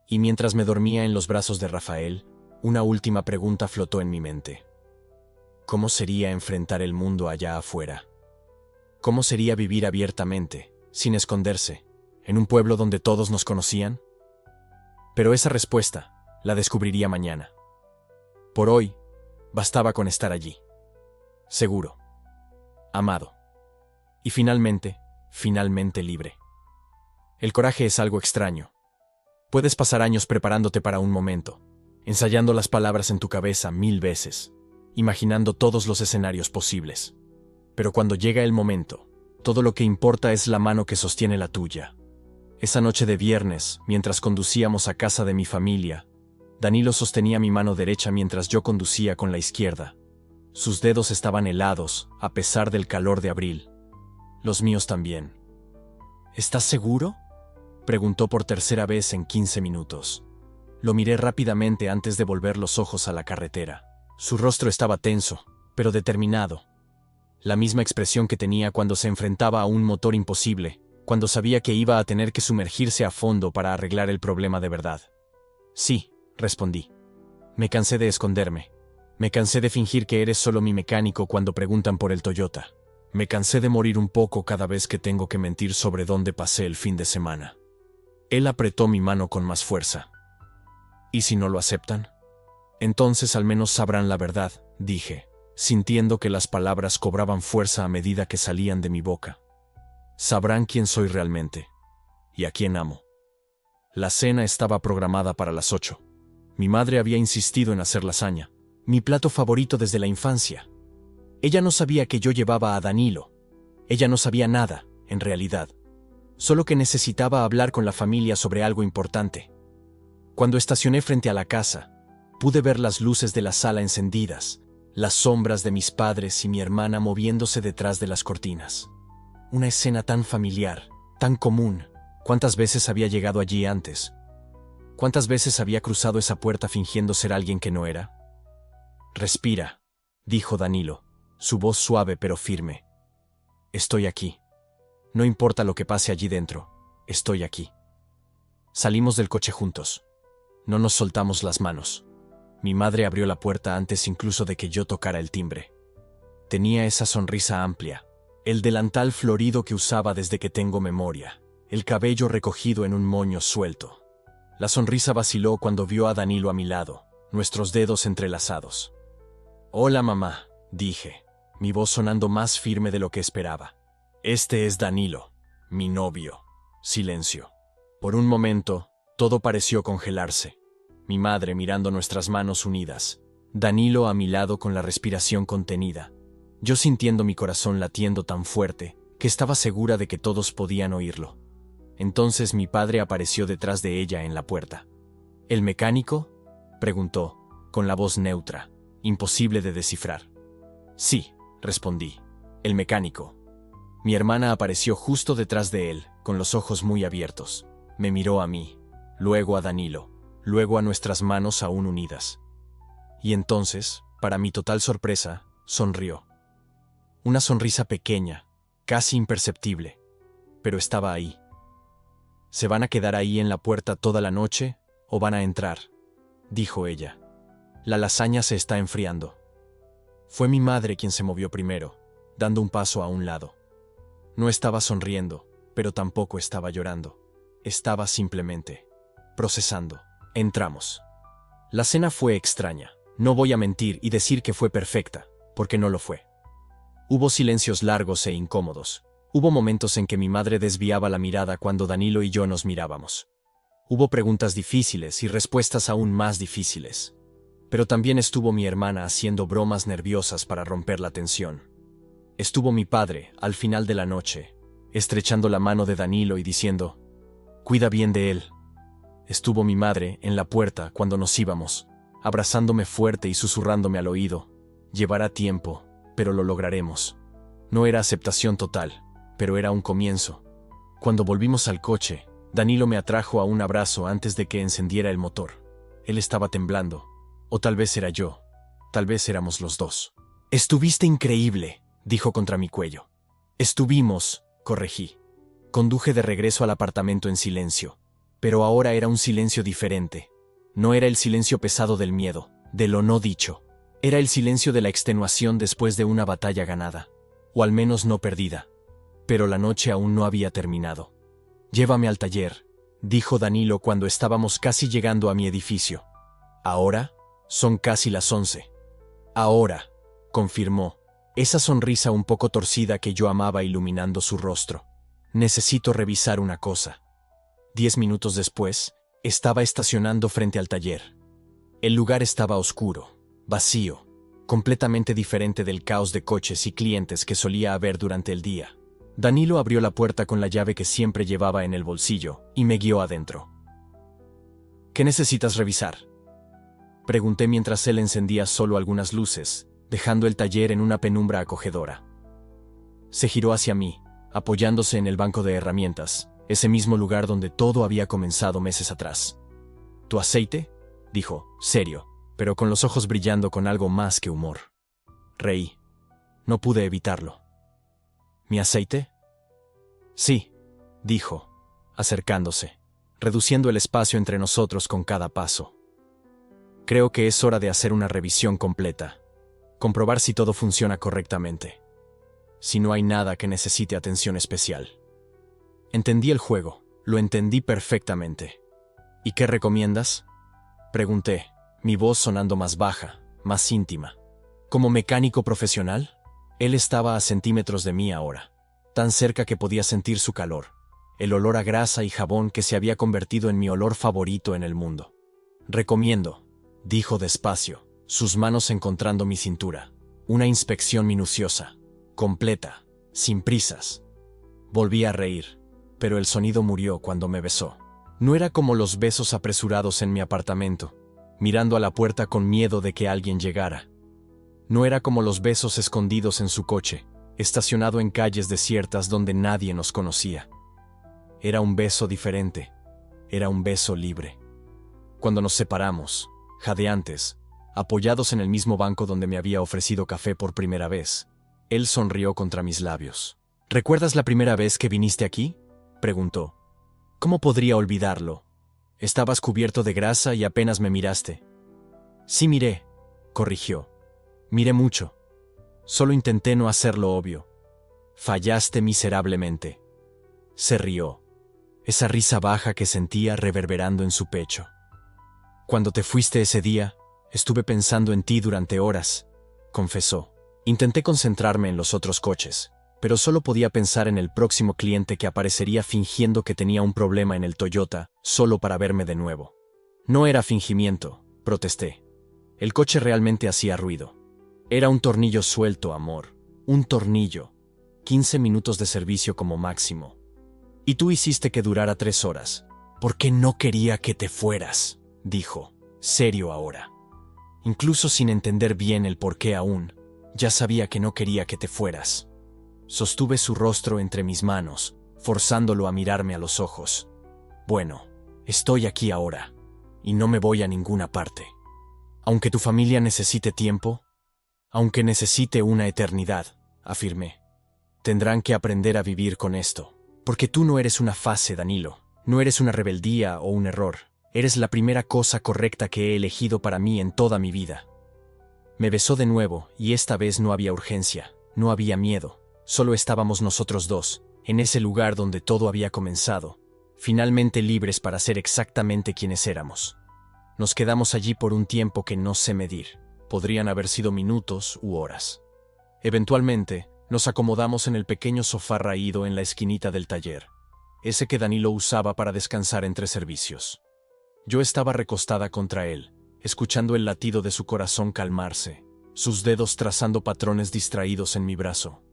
Y mientras me dormía en los brazos de Rafael, una última pregunta flotó en mi mente. ¿Cómo sería enfrentar el mundo allá afuera? ¿Cómo sería vivir abiertamente, sin esconderse, en un pueblo donde todos nos conocían? Pero esa respuesta la descubriría mañana. Por hoy, bastaba con estar allí. Seguro. Amado. Y finalmente libre. El coraje es algo extraño. Puedes pasar años preparándote para un momento, ensayando las palabras en tu cabeza 1000 veces, imaginando todos los escenarios posibles. Pero cuando llega el momento, todo lo que importa es la mano que sostiene la tuya. Esa noche de viernes, mientras conducíamos a casa de mi familia, Danilo sostenía mi mano derecha mientras yo conducía con la izquierda. Sus dedos estaban helados, a pesar del calor de abril. Los míos también. ¿Estás seguro?, preguntó por tercera vez en 15 minutos. Lo miré rápidamente antes de volver los ojos a la carretera. Su rostro estaba tenso, pero determinado. La misma expresión que tenía cuando se enfrentaba a un motor imposible, cuando sabía que iba a tener que sumergirse a fondo para arreglar el problema de verdad. Sí, respondí. Me cansé de esconderme. Me cansé de fingir que eres solo mi mecánico cuando preguntan por el Toyota. Me cansé de morir un poco cada vez que tengo que mentir sobre dónde pasé el fin de semana. Él apretó mi mano con más fuerza. ¿Y si no lo aceptan? Entonces al menos sabrán la verdad, dije, sintiendo que las palabras cobraban fuerza a medida que salían de mi boca. Sabrán quién soy realmente y a quién amo. La cena estaba programada para las 8. Mi madre había insistido en hacer lasaña, mi plato favorito desde la infancia. Ella no sabía que yo llevaba a Danilo. Ella no sabía nada, en realidad. Solo que necesitaba hablar con la familia sobre algo importante. Cuando estacioné frente a la casa, pude ver las luces de la sala encendidas, las sombras de mis padres y mi hermana moviéndose detrás de las cortinas. Una escena tan familiar, tan común. ¿Cuántas veces había llegado allí antes? ¿Cuántas veces había cruzado esa puerta fingiendo ser alguien que no era? Respira, dijo Danilo, su voz suave pero firme. Estoy aquí. No importa lo que pase allí dentro, estoy aquí. Salimos del coche juntos. No nos soltamos las manos. Mi madre abrió la puerta antes incluso de que yo tocara el timbre. Tenía esa sonrisa amplia, el delantal florido que usaba desde que tengo memoria, el cabello recogido en un moño suelto. La sonrisa vaciló cuando vio a Danilo a mi lado, nuestros dedos entrelazados. «Hola, mamá», dije, mi voz sonando más firme de lo que esperaba. «Este es Danilo, mi novio». Silencio. Por un momento, todo pareció congelarse. Mi madre mirando nuestras manos unidas, Danilo a mi lado con la respiración contenida, yo sintiendo mi corazón latiendo tan fuerte que estaba segura de que todos podían oírlo. Entonces mi padre apareció detrás de ella en la puerta. «¿El mecánico?», preguntó, con la voz neutra, imposible de descifrar. «Sí», respondí, «el mecánico». Mi hermana apareció justo detrás de él, con los ojos muy abiertos. Me miró a mí, luego a Danilo, luego a nuestras manos aún unidas. Y entonces, para mi total sorpresa, sonrió. Una sonrisa pequeña, casi imperceptible, pero estaba ahí. «¿Se van a quedar ahí en la puerta toda la noche o van a entrar?», dijo ella. «La lasaña se está enfriando». Fue mi madre quien se movió primero, dando un paso a un lado. No estaba sonriendo, pero tampoco estaba llorando. Estaba simplemente procesando. Entramos. La cena fue extraña. No voy a mentir y decir que fue perfecta, porque no lo fue. Hubo silencios largos e incómodos. Hubo momentos en que mi madre desviaba la mirada cuando Danilo y yo nos mirábamos. Hubo preguntas difíciles y respuestas aún más difíciles. Pero también estuvo mi hermana haciendo bromas nerviosas para romper la tensión. Estuvo mi padre, al final de la noche, estrechando la mano de Danilo y diciendo: «Cuida bien de él». Estuvo mi madre en la puerta cuando nos íbamos, abrazándome fuerte y susurrándome al oído: «Llevará tiempo, pero lo lograremos». No era aceptación total, pero era un comienzo. Cuando volvimos al coche, Danilo me atrajo a un abrazo antes de que encendiera el motor. Él estaba temblando. O tal vez era yo. Tal vez éramos los dos. «Estuviste increíble», dijo contra mi cuello. «Estuvimos», corregí. Conduje de regreso al apartamento en silencio. Pero ahora era un silencio diferente. No era el silencio pesado del miedo, de lo no dicho. Era el silencio de la extenuación después de una batalla ganada. O al menos no perdida. Pero la noche aún no había terminado. «Llévame al taller», dijo Danilo cuando estábamos casi llegando a mi edificio. «¿Ahora?» «Son casi las 11. «Ahora», confirmó, esa sonrisa un poco torcida que yo amaba iluminando su rostro. «Necesito revisar una cosa». 10 minutos después, estaba estacionando frente al taller. El lugar estaba oscuro, vacío, completamente diferente del caos de coches y clientes que solía haber durante el día. Danilo abrió la puerta con la llave que siempre llevaba en el bolsillo y me guió adentro. «¿Qué necesitas revisar?», pregunté mientras él encendía solo algunas luces, dejando el taller en una penumbra acogedora. Se giró hacia mí, apoyándose en el banco de herramientas, ese mismo lugar donde todo había comenzado meses atrás. «¿Tu aceite?», dijo, serio, pero con los ojos brillando con algo más que humor. Reí. No pude evitarlo. «¿Mi aceite?». «Sí», dijo, acercándose, reduciendo el espacio entre nosotros con cada paso. «Creo que es hora de hacer una revisión completa. Comprobar si todo funciona correctamente. Si no hay nada que necesite atención especial». Entendí el juego, lo entendí perfectamente. «¿Y qué recomiendas?», pregunté, mi voz sonando más baja, más íntima. «¿Como mecánico profesional?». Él estaba a centímetros de mí ahora, tan cerca que podía sentir su calor, el olor a grasa y jabón que se había convertido en mi olor favorito en el mundo. «Recomiendo», dijo despacio, sus manos encontrando mi cintura. «Una inspección minuciosa, completa, sin prisas». Volví a reír, pero el sonido murió cuando me besó. No era como los besos apresurados en mi apartamento, mirando a la puerta con miedo de que alguien llegara. No era como los besos escondidos en su coche, estacionado en calles desiertas donde nadie nos conocía. Era un beso diferente, era un beso libre. Cuando nos separamos, jadeantes, apoyados en el mismo banco donde me había ofrecido café por primera vez, él sonrió contra mis labios. ¿Recuerdas la primera vez que viniste aquí?, preguntó. ¿Cómo podría olvidarlo? Estabas cubierto de grasa y apenas me miraste. Sí miré, corrigió. Miré mucho. Solo intenté no hacerlo obvio. Fallaste miserablemente. Se rió, esa risa baja que sentía reverberando en su pecho. Cuando te fuiste ese día, estuve pensando en ti durante horas, confesó. Intenté concentrarme en los otros coches, pero solo podía pensar en el próximo cliente que aparecería fingiendo que tenía un problema en el Toyota, solo para verme de nuevo. No era fingimiento, protesté. El coche realmente hacía ruido. Era un tornillo suelto, amor. Un tornillo. 15 minutos de servicio como máximo. Y tú hiciste que durara 3 horas. Porque no quería que te fueras, dijo, serio ahora. Incluso sin entender bien el por qué aún, ya sabía que no quería que te fueras. Sostuve su rostro entre mis manos, forzándolo a mirarme a los ojos. Bueno, estoy aquí ahora, y no me voy a ninguna parte. Aunque tu familia necesite tiempo, aunque necesite una eternidad, afirmé. Tendrán que aprender a vivir con esto. Porque tú no eres una fase, Danilo. No eres una rebeldía o un error. Eres la primera cosa correcta que he elegido para mí en toda mi vida. Me besó de nuevo, y esta vez no había urgencia, no había miedo. Solo estábamos nosotros dos, en ese lugar donde todo había comenzado, finalmente libres para ser exactamente quienes éramos. Nos quedamos allí por un tiempo que no sé medir. Podrían haber sido minutos u horas. Eventualmente, nos acomodamos en el pequeño sofá raído en la esquinita del taller, ese que Danilo usaba para descansar entre servicios. Yo estaba recostada contra él, escuchando el latido de su corazón calmarse, sus dedos trazando patrones distraídos en mi brazo.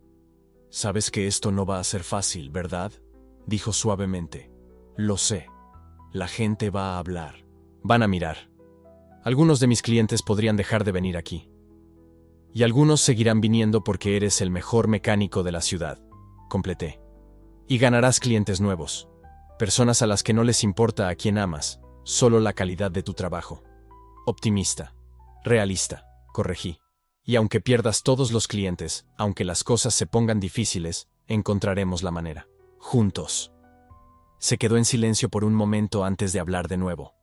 «Sabes que esto no va a ser fácil, ¿verdad?», dijo suavemente. «Lo sé. La gente va a hablar. Van a mirar. Algunos de mis clientes podrían dejar de venir aquí. Y algunos seguirán viniendo porque eres el mejor mecánico de la ciudad», completé. «Y ganarás clientes nuevos. Personas a las que no les importa a quién amas, solo la calidad de tu trabajo. Optimista. Realista», corregí. «Y aunque pierdas todos los clientes, aunque las cosas se pongan difíciles, encontraremos la manera. Juntos». Se quedó en silencio por un momento antes de hablar de nuevo.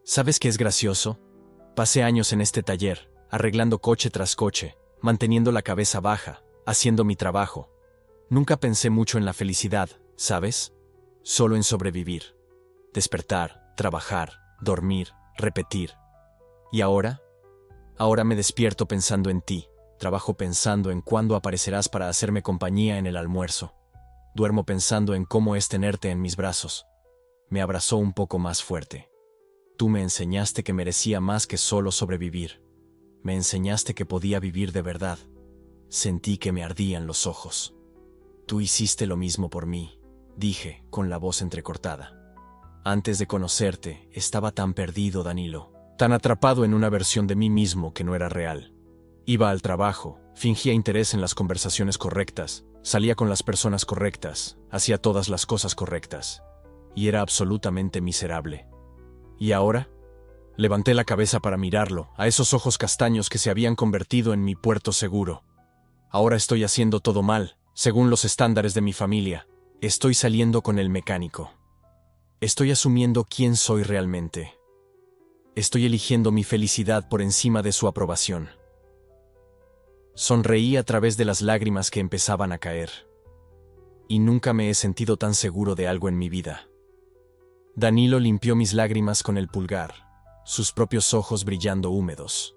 «¿Sabes qué es gracioso? Pasé años en este taller, arreglando coche tras coche, manteniendo la cabeza baja, haciendo mi trabajo. Nunca pensé mucho en la felicidad, ¿sabes? Solo en sobrevivir. Despertar, trabajar, dormir, repetir. ¿Y ahora? Ahora me despierto pensando en ti, trabajo pensando en cuándo aparecerás para hacerme compañía en el almuerzo. Duermo pensando en cómo es tenerte en mis brazos». Me abrazó un poco más fuerte. «Tú me enseñaste que merecía más que solo sobrevivir. Me enseñaste que podía vivir de verdad». Sentí que me ardían los ojos. «Tú hiciste lo mismo por mí», dije, con la voz entrecortada. «Antes de conocerte, estaba tan perdido, Danilo, tan atrapado en una versión de mí mismo que no era real. Iba al trabajo, fingía interés en las conversaciones correctas, salía con las personas correctas, hacía todas las cosas correctas. Y era absolutamente miserable. ¿Y ahora?». Levanté la cabeza para mirarlo, a esos ojos castaños que se habían convertido en mi puerto seguro. «Ahora estoy haciendo todo mal, según los estándares de mi familia. Estoy saliendo con el mecánico. Estoy asumiendo quién soy realmente. Estoy eligiendo mi felicidad por encima de su aprobación». Sonreí a través de las lágrimas que empezaban a caer. Y nunca me he sentido tan seguro de algo en mi vida. Danilo limpió mis lágrimas con el pulgar, sus propios ojos brillando húmedos.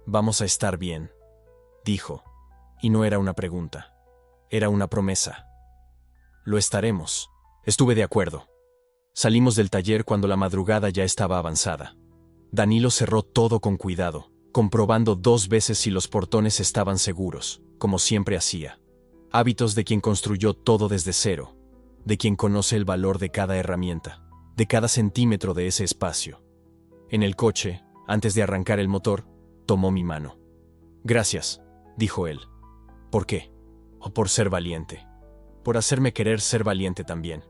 «Vamos a estar bien», dijo, y no era una pregunta, era una promesa. «Lo estaremos». Estuve de acuerdo. Salimos del taller cuando la madrugada ya estaba avanzada. Danilo cerró todo con cuidado, comprobando 2 veces si los portones estaban seguros, como siempre hacía. Hábitos de quien construyó todo desde cero, de quien conoce el valor de cada herramienta, de cada centímetro de ese espacio. En el coche, antes de arrancar el motor, tomó mi mano. «Gracias», dijo él. «¿Por qué?». «O por ser valiente. Por hacerme querer ser valiente también».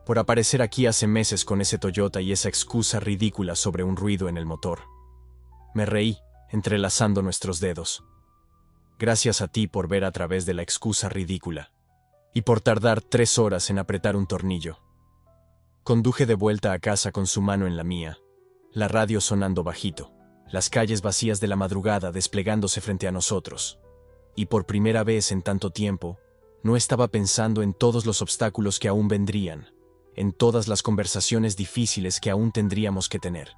por aparecer aquí hace meses con ese Toyota y esa excusa ridícula sobre un ruido en el motor. Me reí, entrelazando nuestros dedos. Gracias a ti por ver a través de la excusa ridícula. Y por tardar 3 horas en apretar un tornillo. Conduje de vuelta a casa con su mano en la mía, la radio sonando bajito, las calles vacías de la madrugada desplegándose frente a nosotros. Y por primera vez en tanto tiempo, no estaba pensando en todos los obstáculos que aún vendrían, en todas las conversaciones difíciles que aún tendríamos que tener,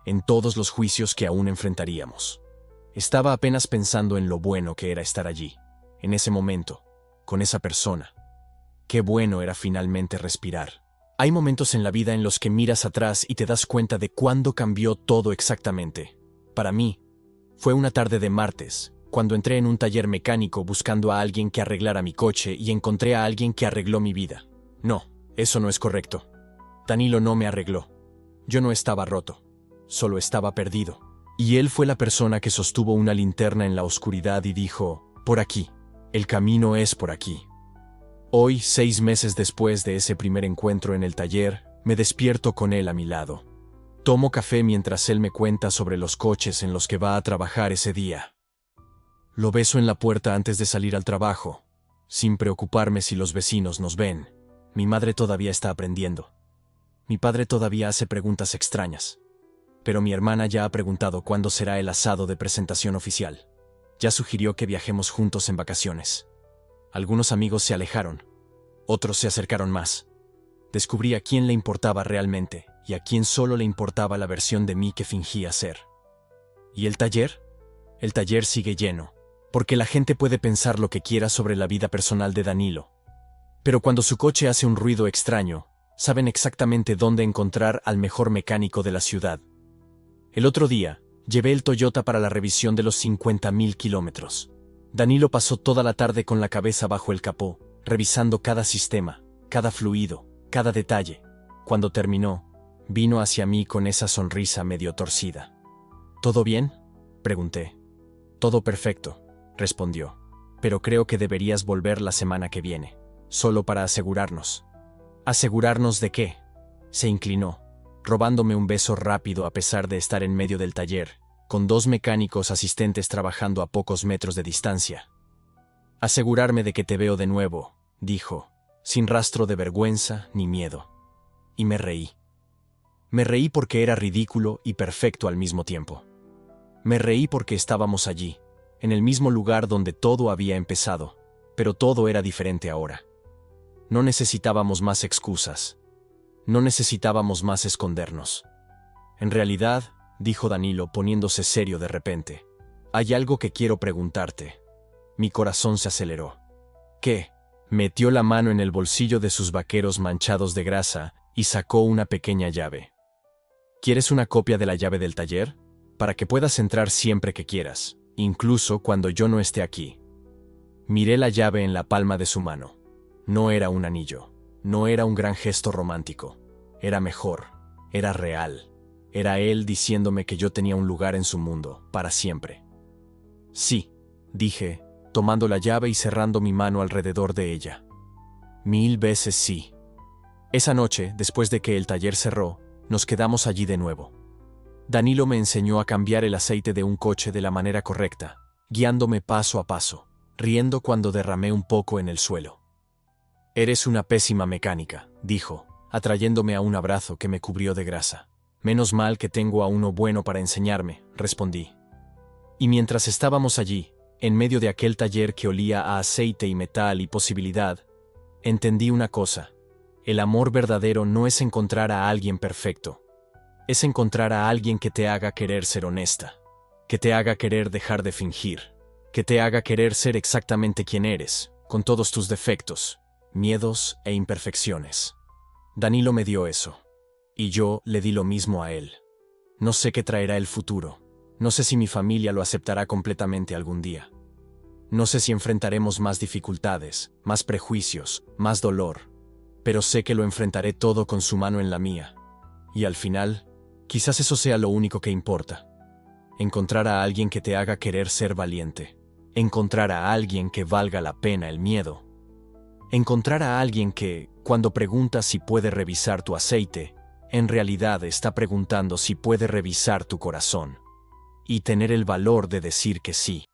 en todos los juicios que aún enfrentaríamos. Estaba apenas pensando en lo bueno que era estar allí, en ese momento, con esa persona. Qué bueno era finalmente respirar. Hay momentos en la vida en los que miras atrás y te das cuenta de cuándo cambió todo exactamente. Para mí, fue una tarde de martes, cuando entré en un taller mecánico buscando a alguien que arreglara mi coche y encontré a alguien que arregló mi vida. No, eso no es correcto. Danilo no me arregló. Yo no estaba roto, solo estaba perdido. Y él fue la persona que sostuvo una linterna en la oscuridad y dijo, por aquí, el camino es por aquí. Hoy, 6 meses después de ese primer encuentro en el taller, me despierto con él a mi lado. Tomo café mientras él me cuenta sobre los coches en los que va a trabajar ese día. Lo beso en la puerta antes de salir al trabajo, sin preocuparme si los vecinos nos ven. Mi madre todavía está aprendiendo. Mi padre todavía hace preguntas extrañas. Pero mi hermana ya ha preguntado cuándo será el asado de presentación oficial. Ya sugirió que viajemos juntos en vacaciones. Algunos amigos se alejaron, otros se acercaron más. Descubrí a quién le importaba realmente y a quién solo le importaba la versión de mí que fingía ser. ¿Y el taller? El taller sigue lleno, porque la gente puede pensar lo que quiera sobre la vida personal de Danilo. Pero cuando su coche hace un ruido extraño, saben exactamente dónde encontrar al mejor mecánico de la ciudad. El otro día, llevé el Toyota para la revisión de los 50.000 kilómetros. Danilo pasó toda la tarde con la cabeza bajo el capó, revisando cada sistema, cada fluido, cada detalle. Cuando terminó, vino hacia mí con esa sonrisa medio torcida. ¿Todo bien?, pregunté. Todo perfecto, respondió. Pero creo que deberías volver la semana que viene, solo para asegurarnos. ¿Asegurarnos de qué? Se inclinó, robándome un beso rápido a pesar de estar en medio del taller, con 2 mecánicos asistentes trabajando a pocos metros de distancia. Asegurarme de que te veo de nuevo, dijo, sin rastro de vergüenza ni miedo. Y me reí. Me reí porque era ridículo y perfecto al mismo tiempo. Me reí porque estábamos allí, en el mismo lugar donde todo había empezado, pero todo era diferente ahora. No necesitábamos más excusas. No necesitábamos más escondernos. En realidad, dijo Danilo poniéndose serio de repente, hay algo que quiero preguntarte. Mi corazón se aceleró. ¿Qué? Metió la mano en el bolsillo de sus vaqueros manchados de grasa y sacó una pequeña llave. ¿Quieres una copia de la llave del taller? Para que puedas entrar siempre que quieras, incluso cuando yo no esté aquí. Miré la llave en la palma de su mano. No era un anillo, no era un gran gesto romántico. Era mejor, era real. Era él diciéndome que yo tenía un lugar en su mundo, para siempre. Sí, dije, tomando la llave y cerrando mi mano alrededor de ella. 1000 veces sí. Esa noche, después de que el taller cerró, nos quedamos allí de nuevo. Danilo me enseñó a cambiar el aceite de un coche de la manera correcta, guiándome paso a paso, riendo cuando derramé un poco en el suelo. Eres una pésima mecánica, dijo, atrayéndome a un abrazo que me cubrió de grasa. Menos mal que tengo a uno bueno para enseñarme, respondí. Y mientras estábamos allí, en medio de aquel taller que olía a aceite y metal y posibilidad, entendí una cosa. El amor verdadero no es encontrar a alguien perfecto. Es encontrar a alguien que te haga querer ser honesta, que te haga querer dejar de fingir, que te haga querer ser exactamente quien eres, con todos tus defectos, miedos e imperfecciones. Danilo me dio eso. Y yo le di lo mismo a él. No sé qué traerá el futuro. No sé si mi familia lo aceptará completamente algún día. No sé si enfrentaremos más dificultades, más prejuicios, más dolor. Pero sé que lo enfrentaré todo con su mano en la mía. Y al final, quizás eso sea lo único que importa. Encontrar a alguien que te haga querer ser valiente. Encontrar a alguien que valga la pena el miedo. Encontrar a alguien que Cuando pregunta si puede revisar tu aceite, en realidad está preguntando si puede revisar tu corazón. Y tener el valor de decir que sí.